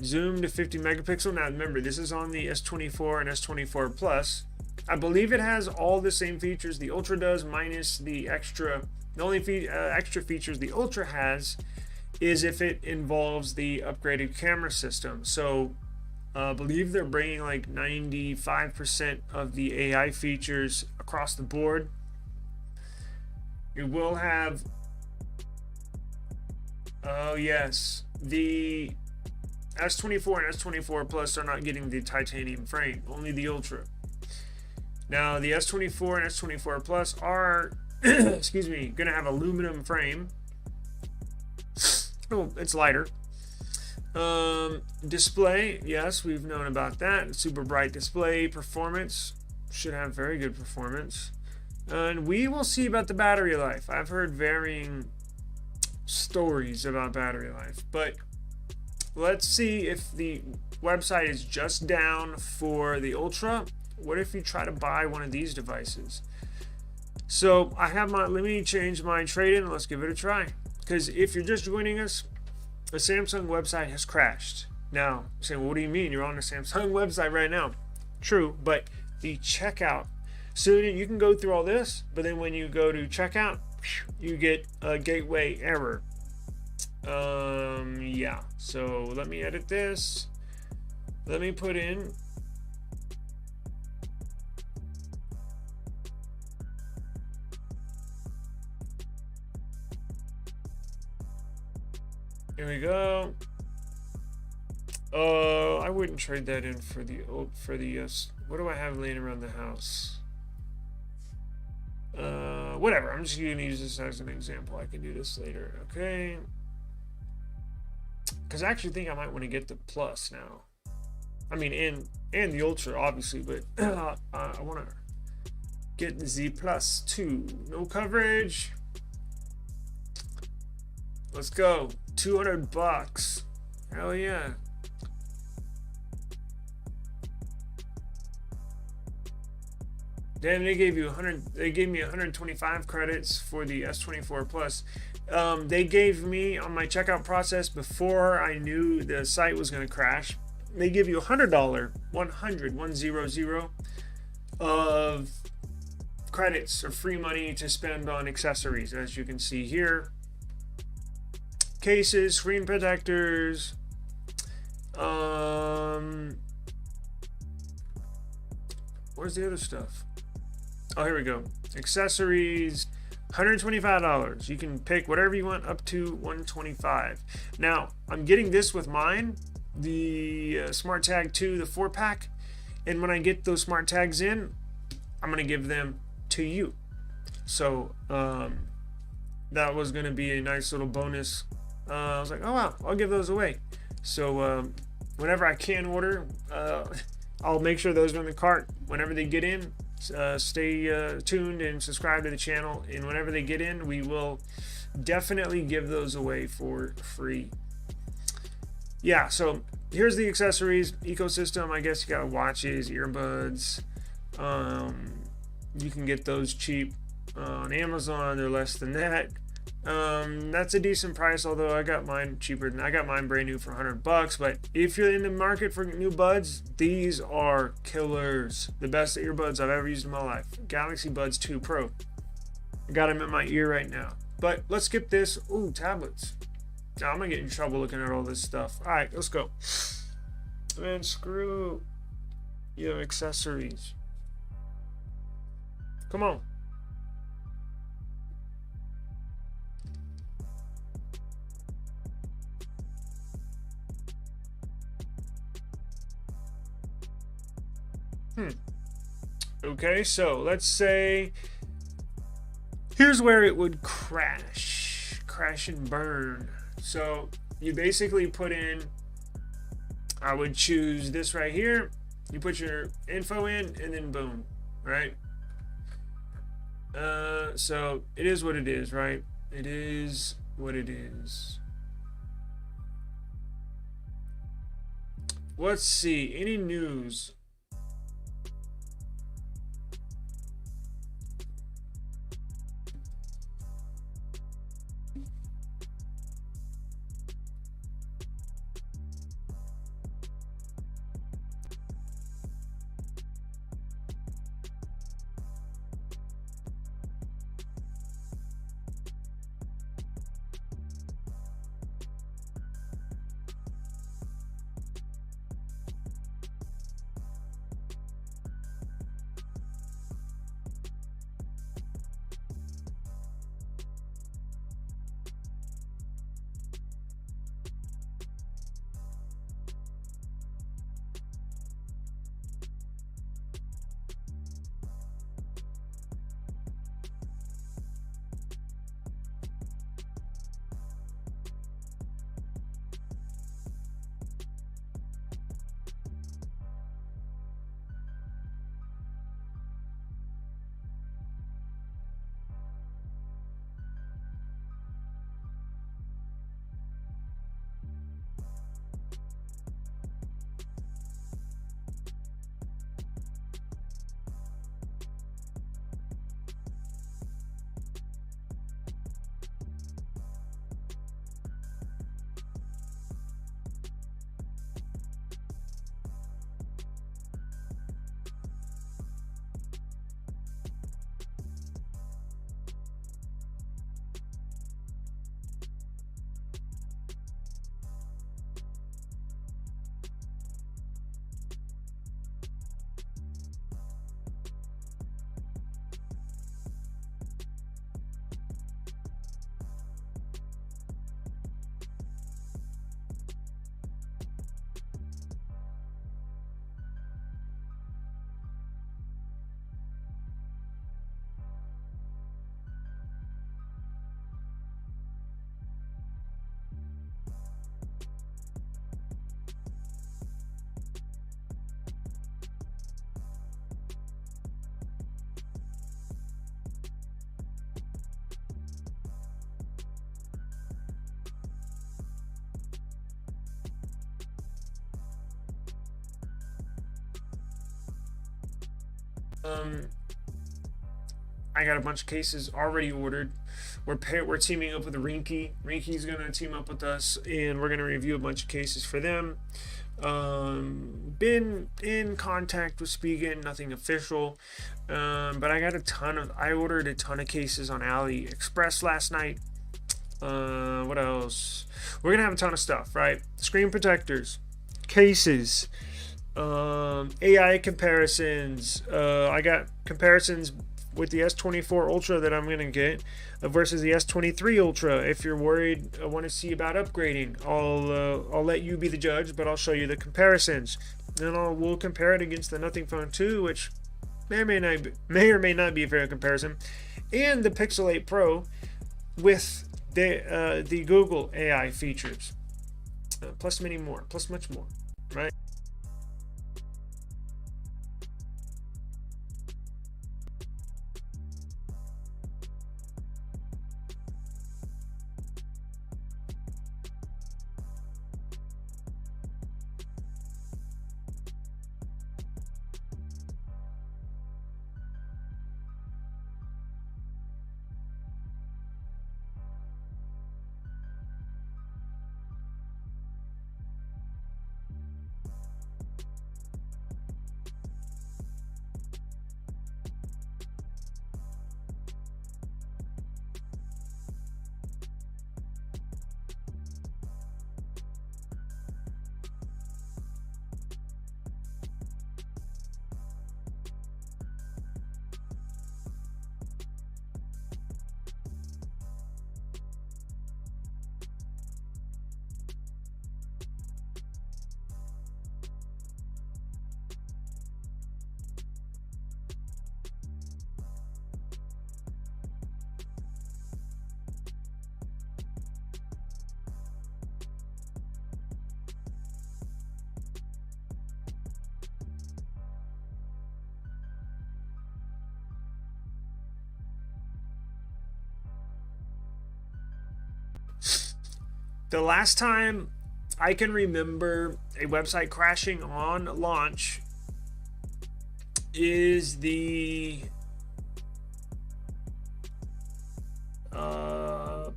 Zoom to 50 megapixel. Now remember, this is on the S24 and S24 Plus. I believe it has all the same features the Ultra does, minus the extra. The only extra features the Ultra has is if it involves the upgraded camera system. So I believe they're bringing like 95% of the AI features across the board. It will have, oh yes, the S24 and S24 Plus are not getting the titanium frame, only the Ultra. Now the S24 and S24 Plus are, excuse me, gonna have aluminum frame. Oh, it's lighter. Display, yes, we've known about that. Super bright display. Performance should have very good performance. And we will see about the battery life. I've heard varying stories about battery life, but let's see if the website is just down for the Ultra. What if you try to buy one of these devices? So I have my, let me change my trade-in and let's give it a try. Because if you're just joining us, the Samsung website has crashed. Now, you're saying, well, what do you mean? You're on the Samsung website right now. True, but the checkout. So you can go through all this, but then when you go to checkout, you get a gateway error. Yeah. So let me edit this. Let me put in. Here we go. I wouldn't trade that in for the what do I have laying around the house? Whatever. I'm just gonna use this as an example. I can do this later. Okay. Because I actually think I might want to get the Plus now. I mean, and the Ultra, obviously, but I want to get the Z Plus 2. No coverage. Let's go. $200. Hell yeah. Damn, they gave you 100. They gave me 125 credits for the S24 Plus. They gave me on my checkout process before I knew the site was going to crash. They give you $100, 100 of credits or free money to spend on accessories, as you can see here. Cases, screen protectors, where's the other stuff? Oh, here we go. Accessories, $125. You can pick whatever you want up to $125. Now, I'm getting this with mine, the Smart Tag 2, the 4-pack, and when I get those Smart Tags in, I'm going to give them to you. So, that was going to be a nice little bonus. I was like, oh wow, I'll give those away. So whenever I can order, I'll make sure those are in the cart. Whenever they get in, stay tuned and subscribe to the channel. And whenever they get in, we will definitely give those away for free. Yeah, so here's the accessories ecosystem. I guess you got watches, earbuds. You can get those cheap on Amazon. They're less than that. That's a decent price, although I got mine cheaper than I got mine brand new for $100. But if you're in the market for new buds, these are killers. The best earbuds I've ever used in my life. Galaxy Buds 2 Pro. I got them in my ear right now. But let's skip this. Ooh, tablets. Now, I'm gonna get in trouble looking at all this stuff. All right, let's go. Man, screw your accessories. Come on. Okay, so let's say here's where it would crash and burn. So you basically put in, I would choose this right here. You put your info in and then boom, right? So it is what it is, right? It is what it is. Let's see, any news? I got a bunch of cases already ordered. We're teaming up with Rinky. Rinky's gonna team up with us, and we're gonna review a bunch of cases for them. Been in contact with Spigen, nothing official, but I ordered a ton of cases on AliExpress last night. What else? We're gonna have a ton of stuff, right? Screen protectors, cases, AI comparisons. I got comparisons with the S24 Ultra that I'm going to get versus the S23 Ultra. If you're worried, I want to see about upgrading, I'll let you be the judge, but I'll show you the comparisons. And we'll compare it against the Nothing Phone 2, which may or may not be a fair comparison, and the Pixel 8 Pro with the Google AI features, plus many more, plus much more, right? The last time I can remember a website crashing on launch is the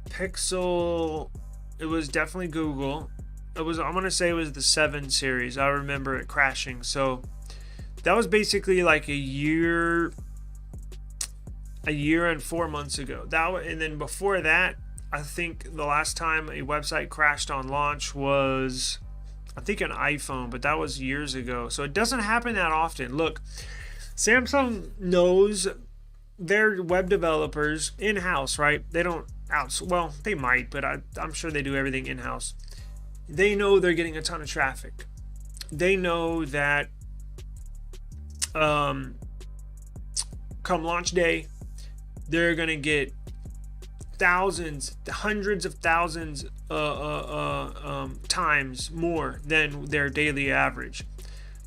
Pixel. It was definitely Google. I'm gonna say it was the 7 series. I remember it crashing. So that was basically like a year and 4 months ago. And then before that, I think the last time a website crashed on launch was, I think, an iPhone, but that was years ago. So it doesn't happen that often. Look, Samsung knows their web developers in-house, right? They don't well, they might, but I'm sure they do everything in-house. They know they're getting a ton of traffic. They know that come launch day, they're going to get thousands, hundreds of thousands times more than their daily average.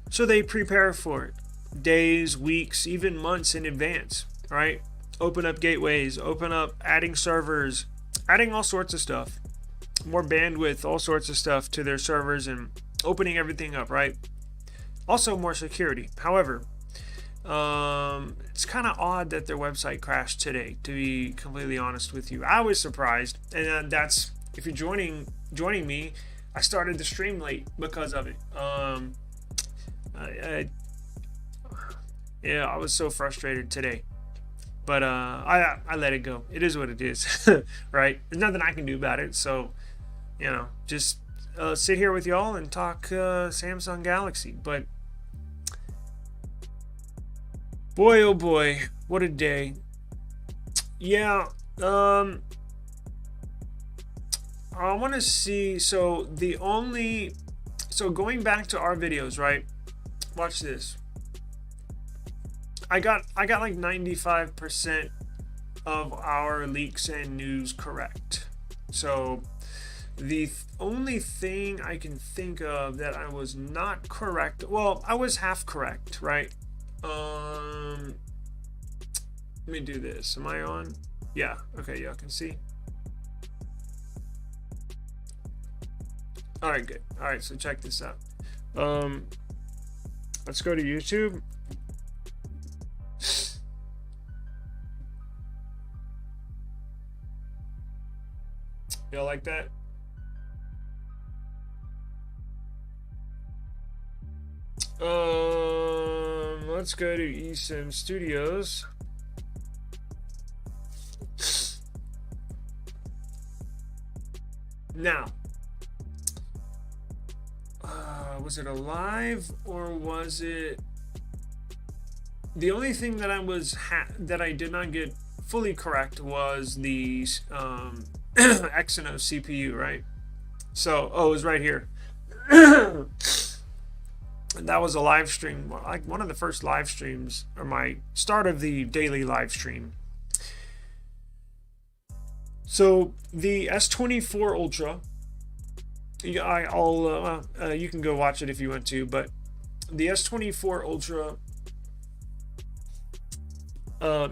So they prepare for it days, weeks, even months in advance, right? Open up gateways, adding servers, adding all sorts of stuff, more bandwidth, all sorts of stuff to their servers, and opening everything up, right? Also more security. However, it's kind of odd that their website crashed today, to be completely honest with you. I was surprised, and that's, if you're joining me, I started the stream late because of it. Yeah, I was so frustrated today, but I let it go. It is what it is. Right? There's nothing I can do about it. So, just sit here with y'all and talk Samsung Galaxy. But boy, oh boy, what a day. Yeah, I want to see. So going back to our videos, right? Watch this. I got like 95% of our leaks and news correct. So the only thing I can think of that I was not correct, well, I was half correct, right? Let me do this. Am I on? Yeah. Okay, y'all can see. All right, good. All right, so check this out. Let's go to YouTube. Y'all like that? Let's go to eSIM Studios. Now, was it a live or was it? The only thing that that I did not get fully correct was the Exynos CPU, right? So, oh, it was right here. And that was a live stream, like one of the first live streams, or my start of the daily live stream. So the S24 Ultra, you can go watch it if you want to, but the S24 Ultra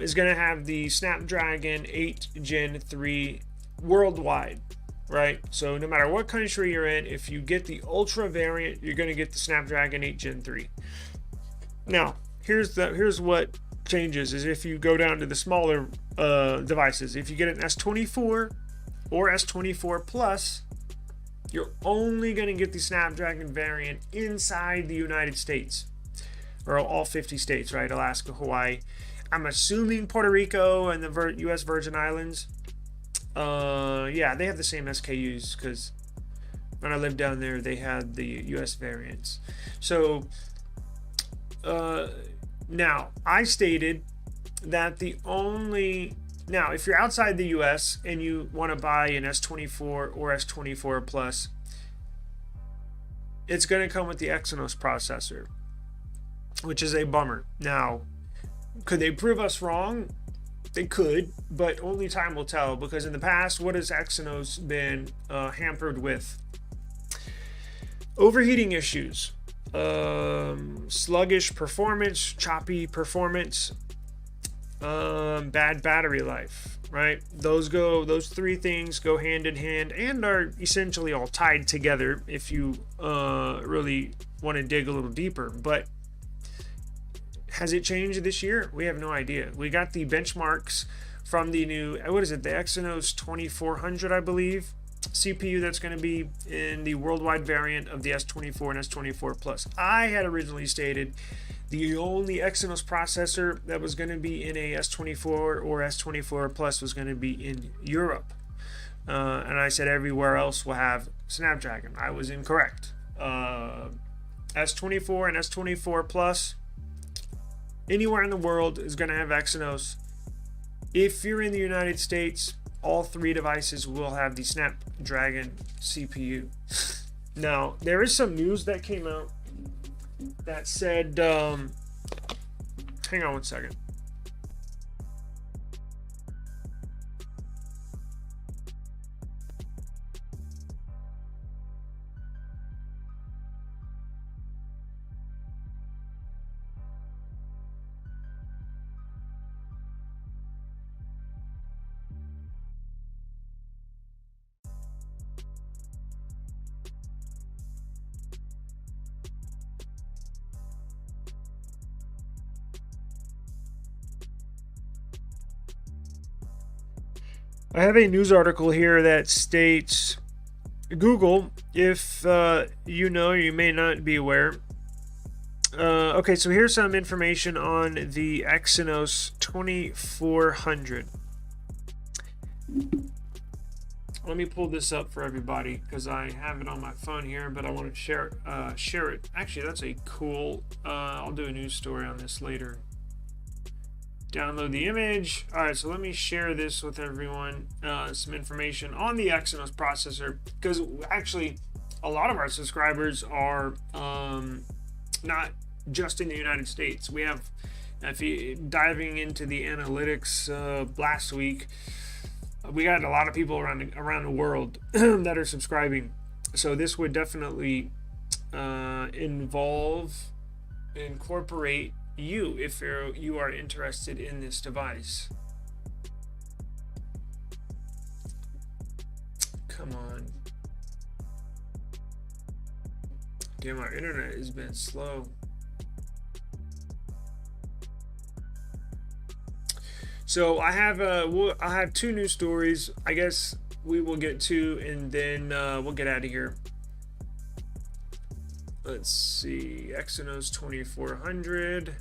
is going to have the Snapdragon 8 Gen 3 worldwide, right? So no matter what country you're in, if you get the Ultra variant, you're going to get the Snapdragon 8 Gen 3. Now, here's what changes is if you go down to the smaller devices. If you get an S24 or S24 Plus, you're only going to get the Snapdragon variant inside the United States, or all 50 states, right? Alaska, Hawaii. I'm assuming Puerto Rico and the U.S. Virgin Islands. Yeah, they have the same SKUs because when I lived down there, they had the U.S. variants. So now I stated that now if you're outside the U.S. and you want to buy an S24 or S24 Plus, it's going to come with the Exynos processor, which is a bummer. Now, could they prove us wrong? They could, but only time will tell, because in the past, what has Exynos been hampered with? Overheating issues, sluggish performance, choppy performance, bad battery life, right? Those three things go hand in hand and are essentially all tied together if you really want to dig a little deeper. But has it changed this year? We have no idea. We got the benchmarks from the new, the Exynos 2400, I believe, CPU that's going to be in the worldwide variant of the S24 and S24 Plus. I had originally stated the only Exynos processor that was going to be in a S24 or S24 Plus was going to be in Europe. And I said everywhere else will have Snapdragon. I was incorrect. S24 and S24 Plus, anywhere in the world is going to have Exynos. If you're in the United States, all three devices will have the Snapdragon CPU. Now, there is some news that came out that said, hang on one second. I have a news article here that states Google, if you know, you may not be aware. Okay, so here's some information on the Exynos 2400. Let me pull this up for everybody because I have it on my phone here, but I want to share it. Actually, that's a cool. I'll do a news story on this later. Download the image. All right, so let me share this with everyone. Some information on the Exynos processor, because actually a lot of our subscribers are not just in the United States. We have, if you diving into the analytics last week, we got a lot of people around the world that are subscribing. So this would definitely incorporate you if you are interested in this device. Come on. Damn, our internet has been slow. So I have two news stories. I guess we will get to, and then we'll get out of here. Let's see, Exynos 2400.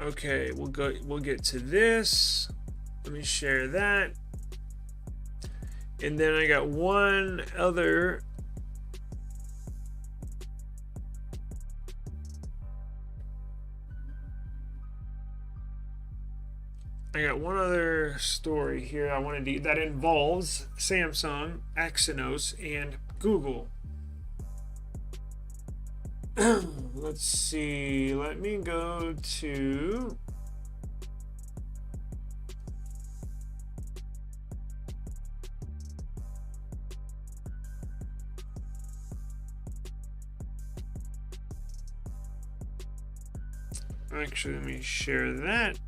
Okay, we'll get to this. Let me share that. And then I got one other story here I want to do that involves Samsung, Exynos, and Google. Let's see. Let me go to actually, let me share that.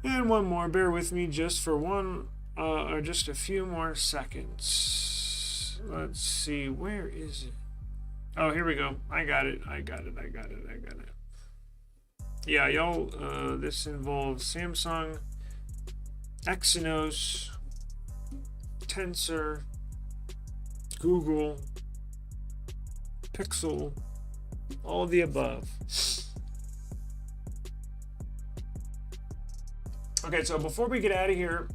And one more, bear with me just for one or just a few more seconds. Let's see, where is it? Oh, here we go. I got it. Yeah, y'all, this involves Samsung, Exynos, Tensor, Google, Pixel, all of the above. Okay, so before we get out of here,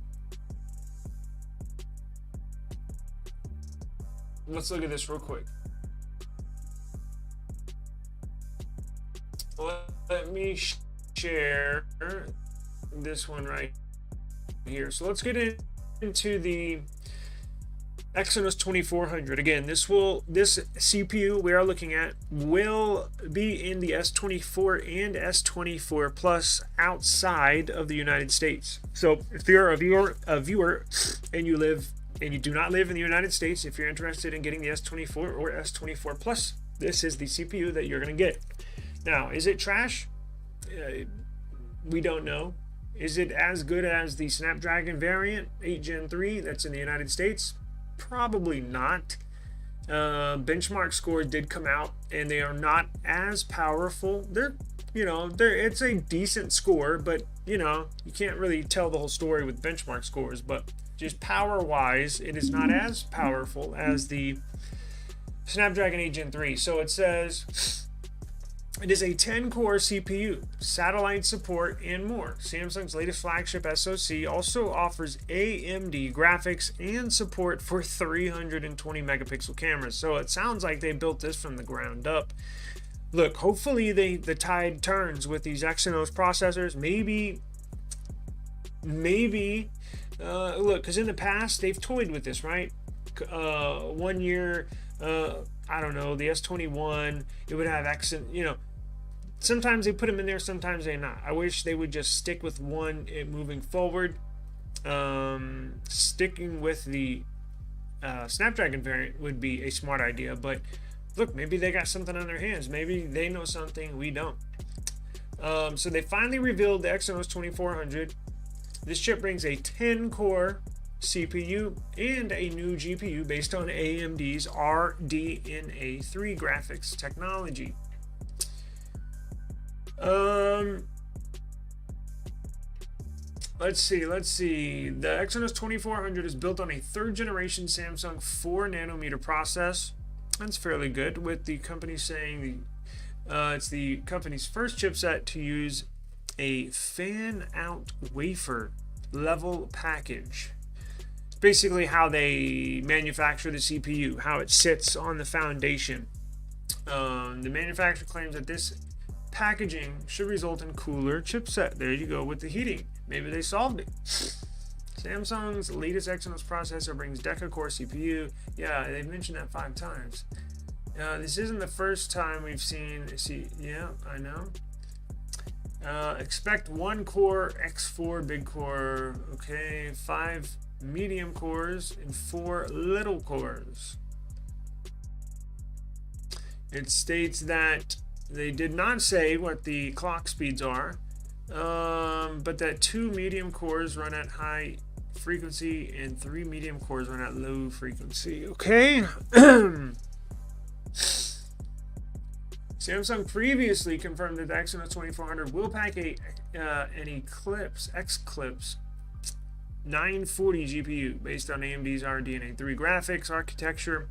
let's look at this real quick. Let me share this one right here. So let's get into the Exynos 2400. Again, this CPU we are looking at will be in the S24 and S24 Plus outside of the United States. So if you're a viewer and you do not live in the United States, if you're interested in getting the S24 or S24 Plus, this is the CPU that you're going to get. Now, is it trash? We don't know. Is it as good as the Snapdragon variant 8 Gen 3 that's in the United States? Probably not. Benchmark scores did come out, and they are not as powerful. It's a decent score, but you can't really tell the whole story with benchmark scores. But just power-wise, it is not as powerful as the Snapdragon 8 Gen 3. So it says it is a 10-core CPU, satellite support, and more. Samsung's latest flagship SoC also offers AMD graphics and support for 320 megapixel cameras. So it sounds like they built this from the ground up. Look, hopefully the tide turns with these Exynos processors. Maybe look, because in the past they've toyed with this, right? 1 year, I don't know, the S21, it would have Exynos, sometimes they put them in there, sometimes they not. I wish they would just stick with one moving forward. Sticking with the Snapdragon variant would be a smart idea, but look, maybe they got something on their hands. Maybe they know something we don't. So they finally revealed the Exynos 2400. This chip brings a 10-core CPU and a new GPU based on AMD's RDNA3 graphics technology. Let's see. The Exynos 2400 is built on a third-generation Samsung 4nm process. That's fairly good, with the company saying it's the company's first chipset to use a fan-out wafer level package. It's basically how they manufacture the CPU, how it sits on the foundation. The manufacturer claims that this packaging should result in cooler chipset. There you go with the heating. Maybe they solved it. Samsung's latest Exynos processor brings deca-core CPU. Yeah, they've mentioned that 5 times. This isn't the first time we've seen. Yeah, I know. Expect 1 core X4 big core. Okay, 5 medium cores and 4 little cores. It states that they did not say what the clock speeds are, but that 2 medium cores run at high frequency and 3 medium cores run at low frequency. Okay. Samsung previously confirmed that the Exynos 2400 will pack an Xclipse 940 GPU based on AMD's RDNA 3 graphics architecture,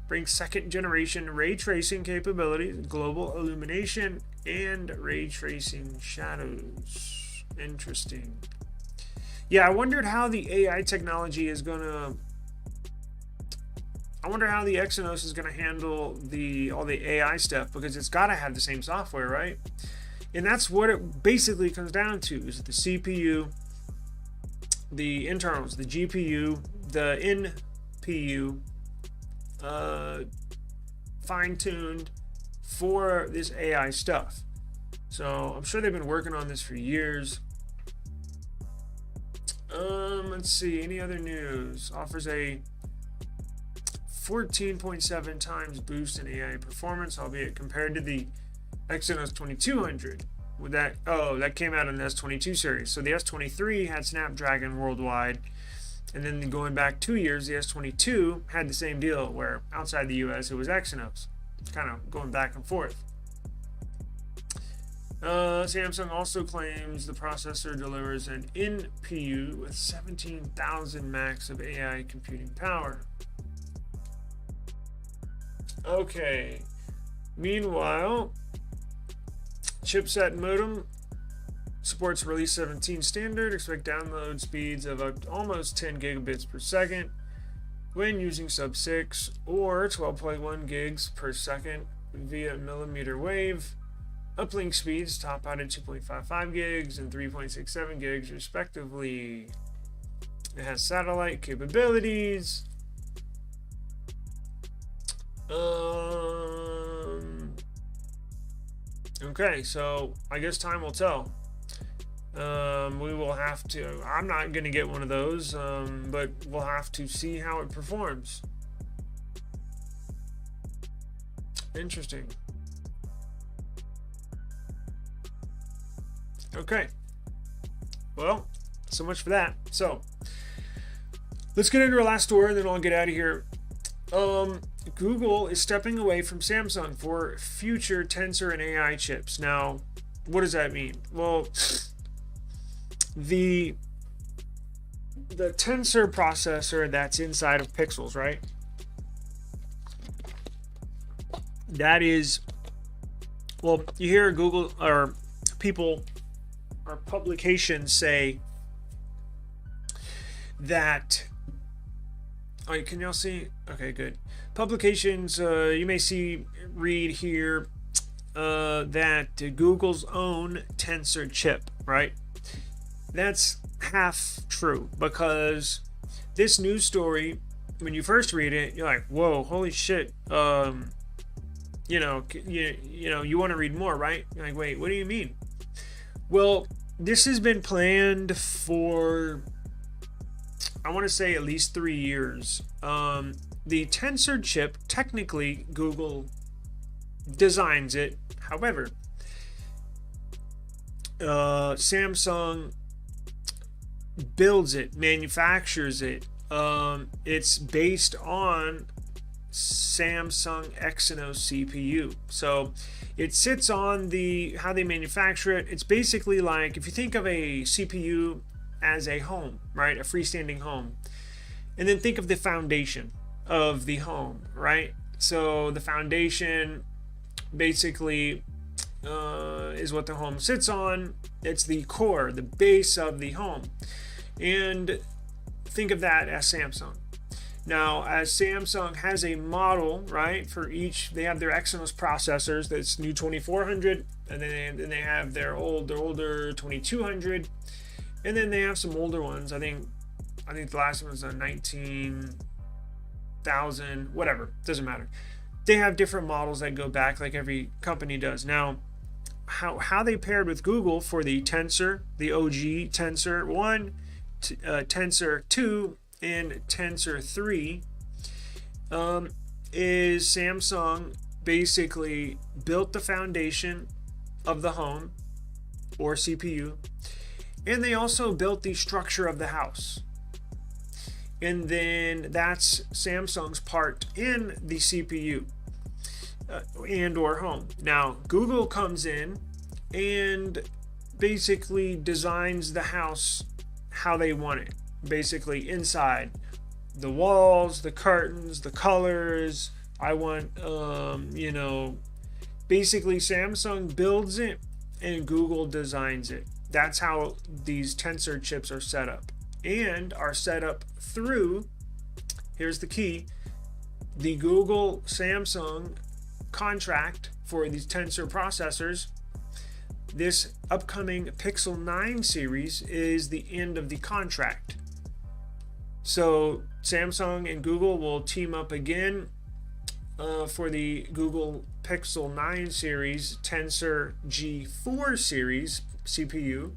brings second generation ray tracing capabilities, global illumination, and ray tracing shadows. Interesting. Yeah, I wondered how the AI technology is gonna. I wonder how the Exynos is gonna handle all the AI stuff, because it's gotta have the same software, right? And that's what it basically comes down to: is the CPU, the internals, the GPU, the NPU, fine-tuned for this AI stuff. So I'm sure they've been working on this for years. Let's see, any other news? Offers a 14.7 times boost in AI performance, albeit compared to the Exynos 2200. With that, that came out in the S22 series. So the S23 had Snapdragon worldwide, and then going back 2 years, the S22 had the same deal, where outside the US it was Exynos. It's kind of going back and forth. Samsung also claims the processor delivers an NPU with 17,000 max of AI computing power. Okay. Meanwhile, chipset modem supports release 17 standard. Expect download speeds of almost 10 gigabits per second when using sub 6 or 12.1 gigs per second via millimeter wave. Uplink speeds top out at 2.55 gigs and 3.67 gigs respectively. It has satellite capabilities. Okay, so I guess time will tell. We will have to. I'm not going to get one of those, but we'll have to see how it performs. Interesting. Okay. Well, so much for that. So let's get into our last story, and then I'll get out of here. Google is stepping away from Samsung for future Tensor and AI chips. Now, what does that mean? Well, the Tensor processor that's inside of Pixels, right? That is, well, you hear Google or people or publications say that. Oh, can y'all see? Okay, good. Publications, you may read here that Google's own Tensor chip, right? That's half true, because this news story, when you first read it, you're like, whoa, holy shit. You want to read more, right? You're like, wait, what do you mean? Well, this has been planned for, I want to say, at least 3 years. The Tensor chip, technically, Google designs it. However, Samsung builds it, manufactures it. It's based on Samsung Exynos CPU. So it sits on how they manufacture it. It's basically like, if you think of a CPU as a home, right? A freestanding home. And then think of the foundation of the home, right? So the foundation basically is what the home sits on. It's the core, the base of the home. And think of that as Samsung. Now, as Samsung has a model, right, for each, they have their Exynos processors, that's new 2400, and then they have their older 2200, and then they have some older ones. I think the last one was a 19,000, whatever, doesn't matter. They have different models that go back, like every company does. Now, how they paired with Google for the Tensor, the OG Tensor 1, Tensor 2, and Tensor 3, is Samsung basically built the foundation of the home or CPU, and they also built the structure of the house. And then that's Samsung's part in the CPU. and or home. Now, Google comes in and basically designs the house how they want it. Basically, inside, the walls, the curtains, the colors. I want, basically Samsung builds it and Google designs it. That's how these tensor chips are set up, and are set up through, here's the key, the Google Samsung contract for these tensor processors. This upcoming Pixel 9 series is the end of the contract. So Samsung and Google will team up again for the Google Pixel 9 series Tensor G4 series CPU,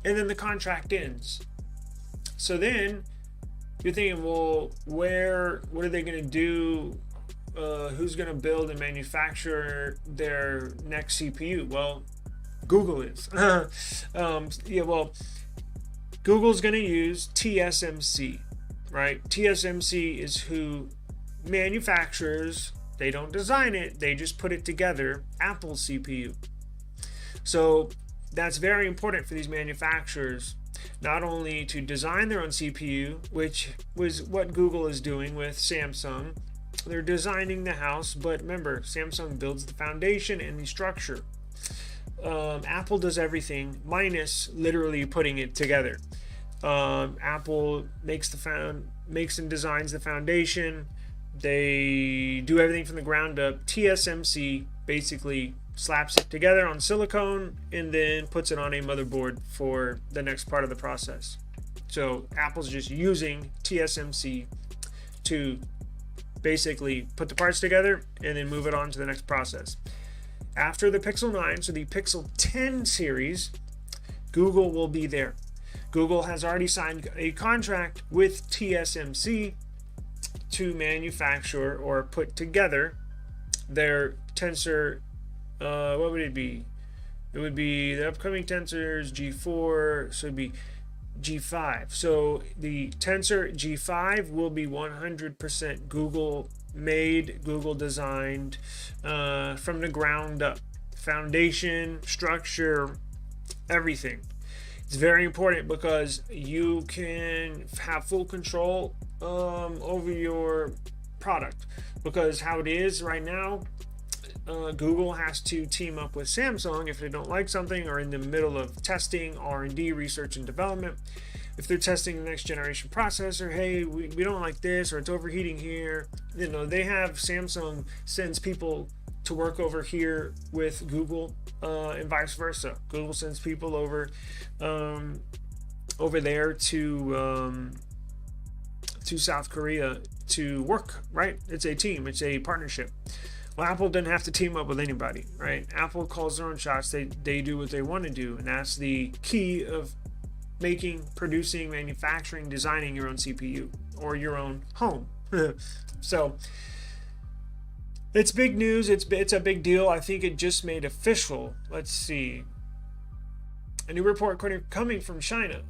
and then the contract ends. So then you're thinking, well, what are they going to do? Who's going to build and manufacture their next CPU? Well, Google is. Google's going to use TSMC, right? TSMC is who manufactures, they don't design it, they just put it together, Apple's CPU. So that's very important for these manufacturers, not only to design their own CPU, which was what Google is doing with Samsung. They're designing the house, but remember, Samsung builds the foundation and the structure. Apple does everything minus literally putting it together. Apple makes and designs the foundation. They do everything from the ground up. TSMC basically slaps it together on silicone and then puts it on a motherboard for the next part of the process. So Apple's just using TSMC to basically put the parts together and then move it on to the next process. After the Pixel 9, so the Pixel 10 series, Google will be there. Google has already signed a contract with TSMC to manufacture or put together their tensor. What would it be? It would be the upcoming tensors G4, so it'd be G5. So the tensor G5 will be 100% Google made, Google designed, from the ground up. Foundation, structure, everything. It's very important because you can have full control over your product, because how it is right now, Google has to team up with Samsung if they don't like something, or in the middle of testing, R&D, research and development. If they're testing the next generation processor, hey, we don't like this, or it's overheating here, they have Samsung sends people to work over here with Google, and vice versa. Google sends people over there to South Korea to work, right? It's a team, it's a partnership. Well, Apple doesn't have to team up with anybody, right? Apple calls their own shots. They do what they want to do, and that's the key of making, producing, manufacturing, designing your own CPU or your own home. So it's big news. It's a big deal. I think it just made official. Let's see. A new report coming from China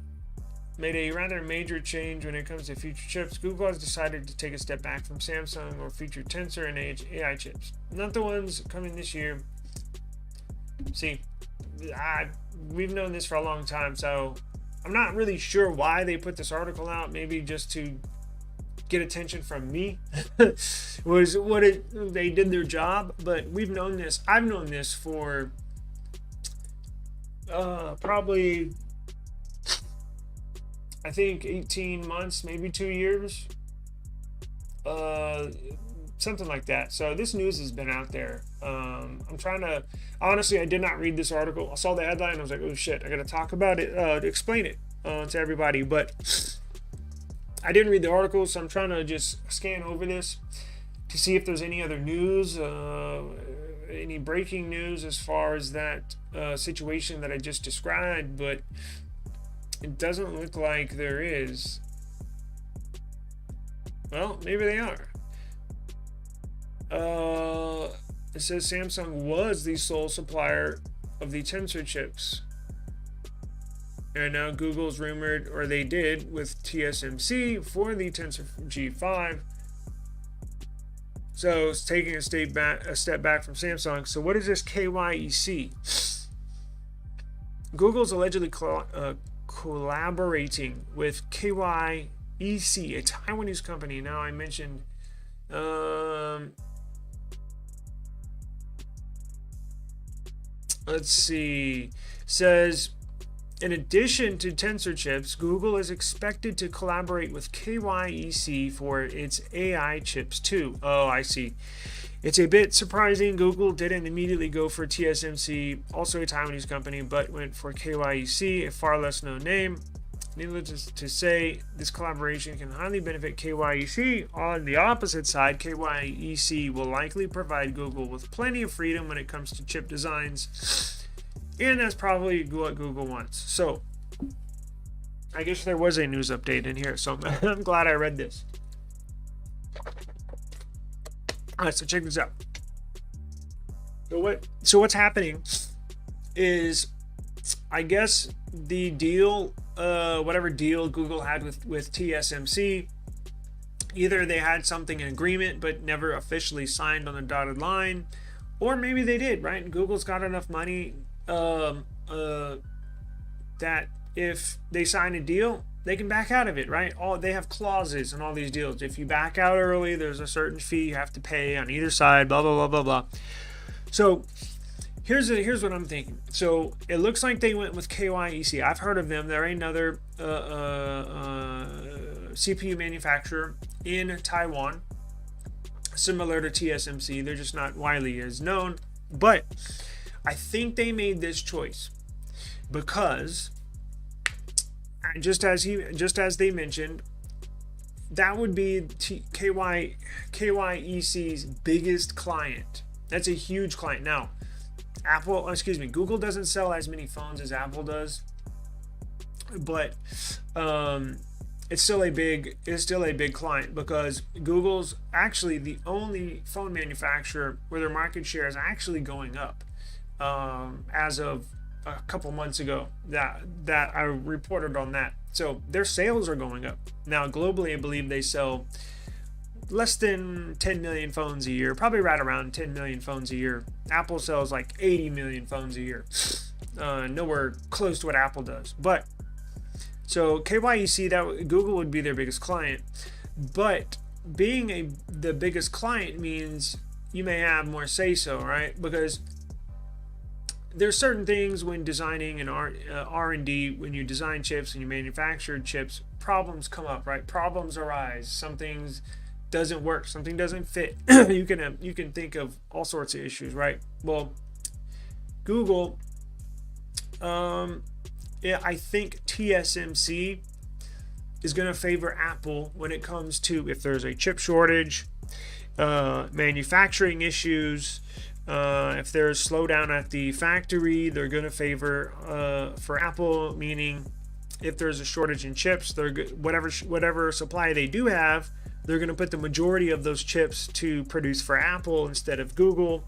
made a rather major change when it comes to future chips. Google has decided to take a step back from Samsung or future Tensor and AI chips. Not the ones coming this year. See, we've known this for a long time, so I'm not really sure why they put this article out. Maybe just to get attention from me was what they did their job. But we've known this. I've known this for probably, I think 18 months, maybe 2 years, something like that. So this news has been out there. I'm trying to, honestly, I did not read this article. I saw the headline. I was like, oh shit, I got to talk about it, to explain it to everybody. But I didn't read the article, so I'm trying to just scan over this to see if there's any other news, any breaking news as far as that situation that I just described. But it doesn't look like there is. Well, maybe they are. It says Samsung was the sole supplier of the Tensor chips. And now Google's rumored, or they did with TSMC for the Tensor G5. So it's taking a step back from Samsung. So what is this KYEC? Google's allegedly collaborating with KYEC, a Taiwanese company. Now I mentioned let's see, says in addition to tensor chips, Google is expected to collaborate with KYEC for its AI chips too. Oh, I see. It's a bit surprising Google didn't immediately go for TSMC, also a Taiwanese company, but went for KYEC, a far less known name. Needless to say, this collaboration can highly benefit KYEC. On the opposite side, KYEC will likely provide Google with plenty of freedom when it comes to chip designs, and that's probably what Google wants. So, I guess there was a news update in here, so I'm glad I read this. All right, so check this out. So what's happening is, I guess the deal, whatever deal Google had with TSMC, either they had something in agreement but never officially signed on the dotted line, or maybe they did, right? Google's got enough money that if they sign a deal, they can back out of it, right? They have clauses in all these deals. If you back out early, there's a certain fee you have to pay on either side, blah, blah, blah, blah, blah. So here's what I'm thinking. So it looks like they went with KYEC. I've heard of them. They're another CPU manufacturer in Taiwan, similar to TSMC. They're just not widely as known. But I think they made this choice because just as they mentioned, that would be KYEC's biggest client. That's a huge client. Now, Google doesn't sell as many phones as Apple does, but it's still a big client because Google's actually the only phone manufacturer where their market share is actually going up as of a couple months ago that I reported on that. So their sales are going up. Now globally, I believe they sell less than 10 million phones a year, probably right around 10 million phones a year. Apple sells like 80 million phones a year. Nowhere close to what Apple does. But so KYEC, that Google would be their biggest client. But being the biggest client means you may have more say-so, right? Because there's certain things when designing an R&D, when you design chips and you manufacture chips, problems come up, right? Problems arise. Some things doesn't work. Something doesn't fit. You can think of all sorts of issues, right? Well, Google, I think TSMC is going to favor Apple when it comes to if there's a chip shortage, manufacturing issues. If there's slowdown at the factory, they're going to favor for Apple, meaning if there's a shortage in chips, they're whatever supply they do have, they're going to put the majority of those chips to produce for Apple instead of Google.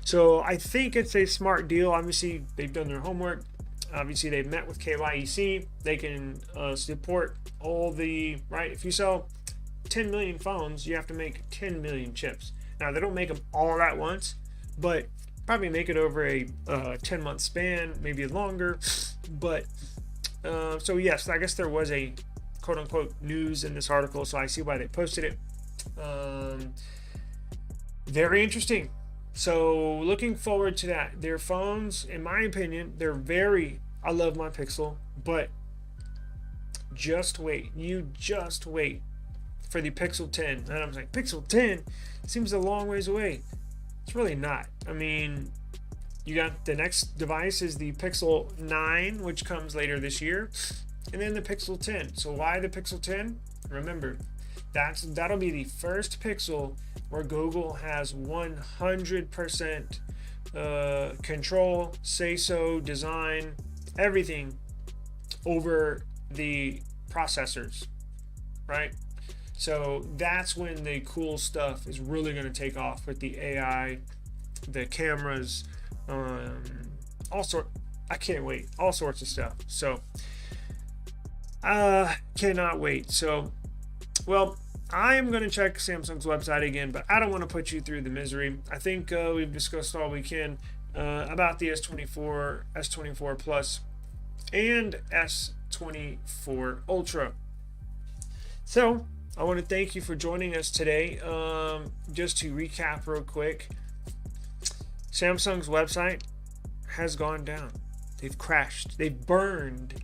So I think it's a smart deal. Obviously, they've done their homework. Obviously, they've met with KYEC. They can support all the, right? If you sell 10 million phones, you have to make 10 million chips. Now, they don't make them all at once, but probably make it over a 10-month span, maybe longer. But so yes, I guess there was a quote-unquote news in this article, so I see why they posted it. Very interesting. So looking forward to that. Their phones, in my opinion, I love my Pixel, but just wait. You just wait for the Pixel 10. And I was like, Pixel 10 seems a long ways away. It's really not. I mean, you got the next device is the Pixel 9, which comes later this year, and then the Pixel 10. So why the Pixel 10? Remember, that'll be the first Pixel where Google has 100% control, say-so, design, everything over the processors, right? So that's when the cool stuff is really going to take off with the AI, the cameras, I can't wait, all sorts of stuff. So cannot wait. So, well, I am going to check Samsung's website again, but I don't want to put you through the misery. I think we've discussed all we can about the S24, S24 Plus, and S24 Ultra. So I want to thank you for joining us today. Just to recap real quick, Samsung's website has gone down. They've crashed. They've burned.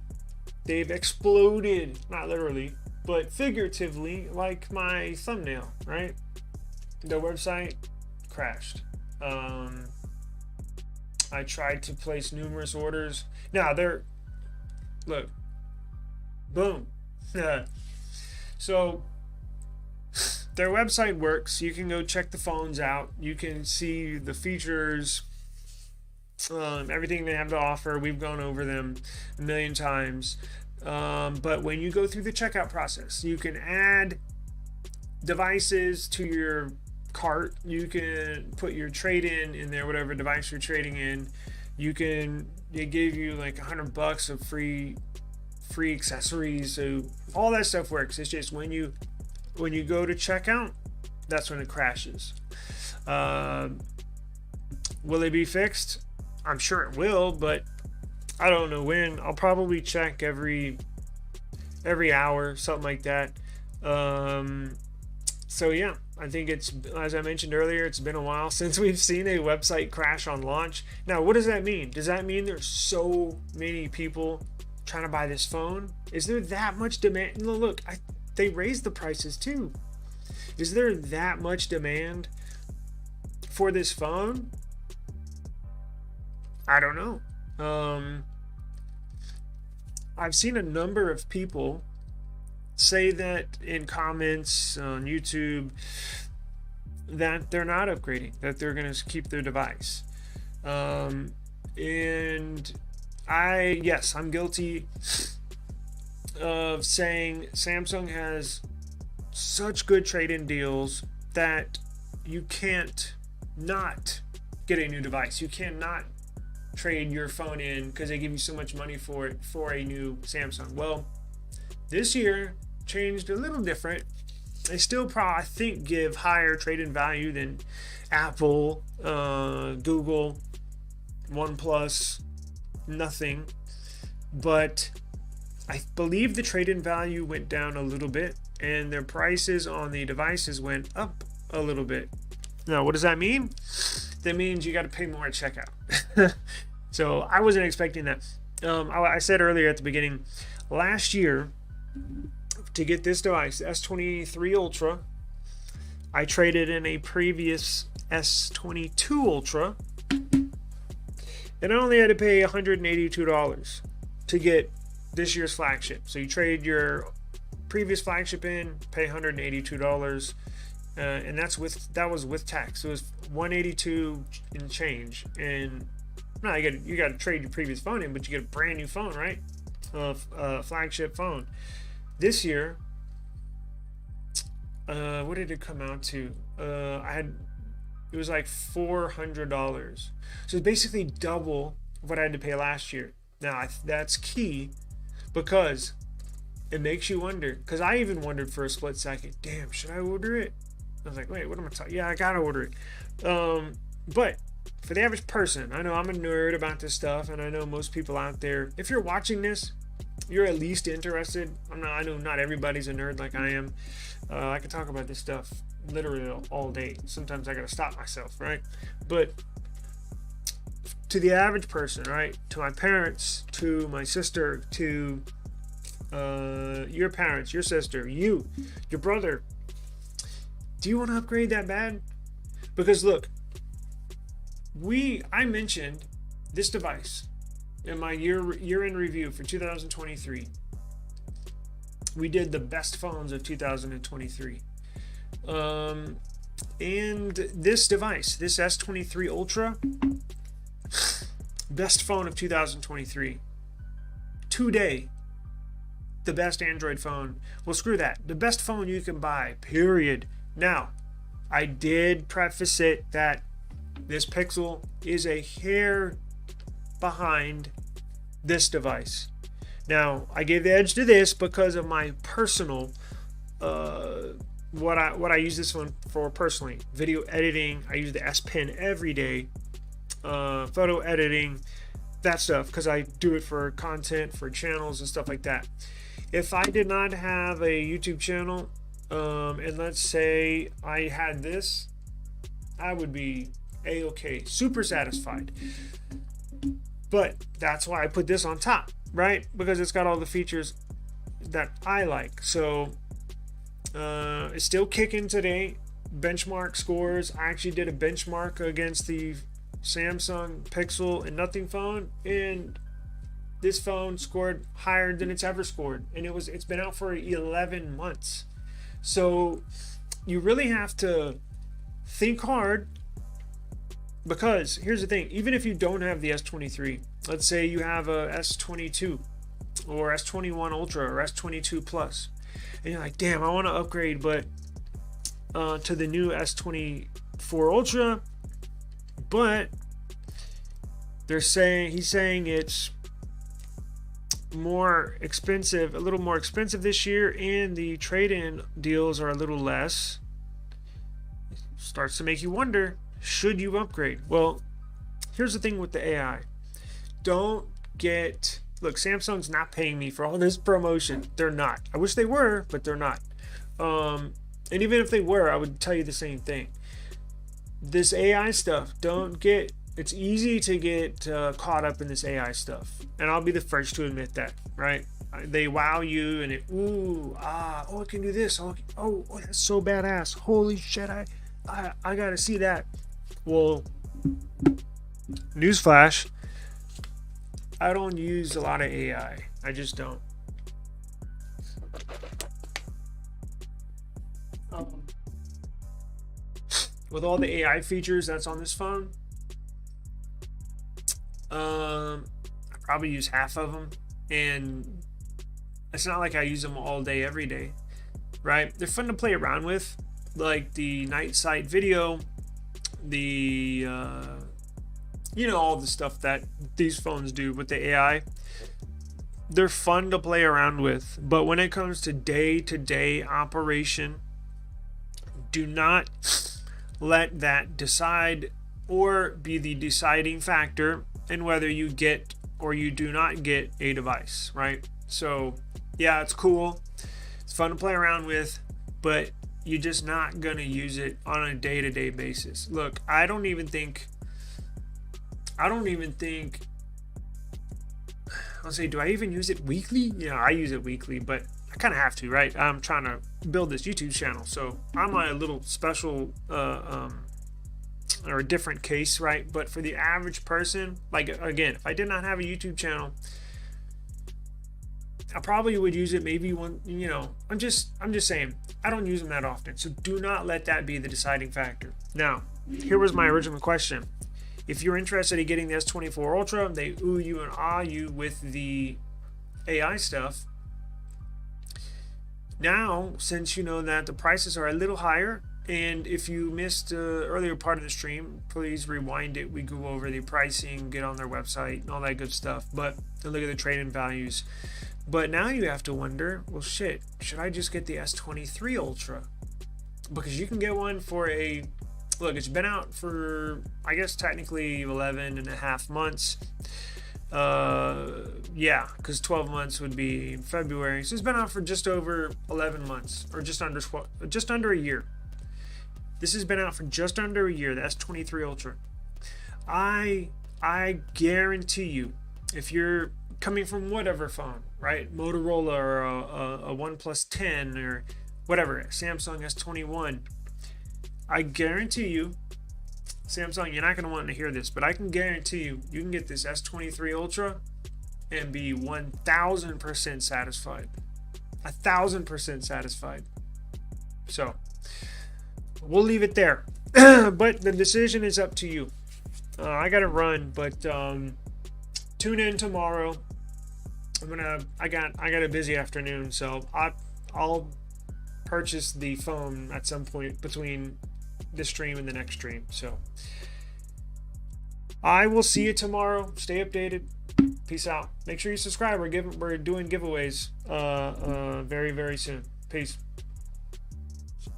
They've exploded. Not literally, but figuratively, like my thumbnail, right? The website crashed. I tried to place numerous orders. Now look, boom. So their website works. You can go check the phones out. You can see the features, everything they have to offer. We've gone over them a million times. But when you go through the checkout process, you can add devices to your cart. You can put your trade-in in there, whatever device you're trading in. They give you like $100 of free accessories. So all that stuff works. It's just when you go to checkout, that's when it crashes. Will it be fixed? I'm sure it will, but I don't know when. I'll probably check every hour, something like that. So yeah, I think it's, as I mentioned earlier, it's been a while since we've seen a website crash on launch. Now, what does that mean? Does that mean there's so many people trying to buy this phone? Is there that much demand? Look, they raised the prices too. Is there that much demand for this phone? I don't know. I've seen a number of people say that in comments on YouTube that they're not upgrading, that they're going to keep their device. And yes, I'm guilty of saying Samsung has such good trade-in deals that you can't not get a new device. You cannot trade your phone in because they give you so much money for it for a new Samsung. Well, this year changed a little different. They still probably, I think, give higher trade-in value than Apple, Google, OnePlus, nothing. But I believe the trade-in value went down a little bit and their prices on the devices went up a little bit. Now, what does that mean? That means you got to pay more at checkout. So I wasn't expecting that. I said earlier at the beginning, last year, to get this device, S23 Ultra, I traded in a previous S22 Ultra, and I only had to pay $182 to get this year's flagship. So you trade your previous flagship in, pay $182, and that was with tax. It was $182 and change. And no, you got to trade your previous phone in, but you get a brand new phone, right? Flagship phone. This year, what did it come out to? It was like $400. So it's basically double what I had to pay last year. Now that's key because it makes you wonder. Because I even wondered for a split second, damn, should I order it? I was like, wait, what am I talking? Yeah, I gotta order it. But for the average person, I know I'm a nerd about this stuff, and I know most people out there, if you're watching this, you're at least interested. I know not everybody's a nerd like I am. I can talk about this stuff literally all day. Sometimes I gotta stop myself, right? But to the average person, right? To my parents, to my sister, to your parents, your sister, your brother, do you want to upgrade that bad? Because look, I mentioned this device in my year-end review for 2023. We did the best phones of 2023. And this device, this S23 Ultra, best phone of 2023. Today, the best Android phone. Well, screw that. The best phone you can buy, period. Now, I did preface it that this Pixel is a hair behind this device. Now, I gave the edge to this because of my personal what I use this one for personally: video editing. I use the S Pen every day. Photo editing, that stuff, because I do it for content, for channels and stuff like that. If I did not have a YouTube channel, and let's say I had this, I would be a-okay, super satisfied. But that's why I put this on top, right? Because it's got all the features that I like. So it's still kicking today. Benchmark scores. I actually did a benchmark against the Samsung Pixel and Nothing phone, and this phone scored higher than it's ever scored, and it's been out for 11 months. So you really have to think hard, because here's the thing: even if you don't have the S23, let's say you have a S22 or S21 Ultra or S22 Plus, and you're like, damn, I want to upgrade, but to the new S24 Ultra, but he's saying it's more expensive, a little more expensive this year, and the trade-in deals are a little less. It starts to make you wonder, should you upgrade? Well, here's the thing with the AI. Look, Samsung's not paying me for all this promotion. They're not. I wish they were, but they're not. And even if they were, I would tell you the same thing. This AI stuff, it's easy to get caught up in this AI stuff, and I'll be the first to admit that, right? They wow you, and it it can do this, oh that's so badass, holy shit, I gotta see that. Well, newsflash, I don't use a lot of AI. I just don't. With all the AI features that's on this phone, I probably use half of them, and it's not like I use them all day every day, right? They're fun to play around with, like the night sight video, the all the stuff that these phones do with the AI. They're fun to play around with, but when it comes to day-to-day operation, do not let that decide or be the deciding factor in whether you get or you do not get a device, right? So yeah, it's cool, it's fun to play around with, but you're just not gonna use it on a day-to-day basis. Look, I don't even think I'll say, do I even use it weekly? Yeah, I use it weekly, but I kind of have to, right? I'm trying to build this YouTube channel, so I'm a little special or a different case, right? But for the average person, like, again, if I did not have a YouTube channel, I probably would use it maybe one, I'm just saying, I don't use them that often. So do not let that be the deciding factor. Now, here was my original question. If you're interested in getting the S24 Ultra, they ooh you and ah you with the AI stuff. Now, since you know that the prices are a little higher, and if you missed the earlier part of the stream, please rewind it. We go over the pricing, get on their website, and all that good stuff. But look at the trade-in values. But now you have to wonder, well, shit, should I just get the S23 Ultra? Because you can get one for look, it's been out for, I guess, technically 11 and a half months. Yeah, because 12 months would be in February. So it's been out for just over 11 months, or just under a year. This has been out for just under a year, the S23 Ultra. I guarantee you, if you're coming from whatever phone, right? Motorola or a OnePlus 10 or whatever, Samsung S21, I guarantee you, Samsung, you're not going to want to hear this, but I can guarantee you can get this S23 Ultra and be 1,000% satisfied. 1,000% satisfied. So, we'll leave it there. But the decision is up to you. I got to run, but tune in tomorrow. I got a busy afternoon, so I'll purchase the phone at some point between this stream and the next stream. So I will see you tomorrow. Stay updated. Peace out. Make sure you subscribe. We're doing giveaways very, very soon. Peace.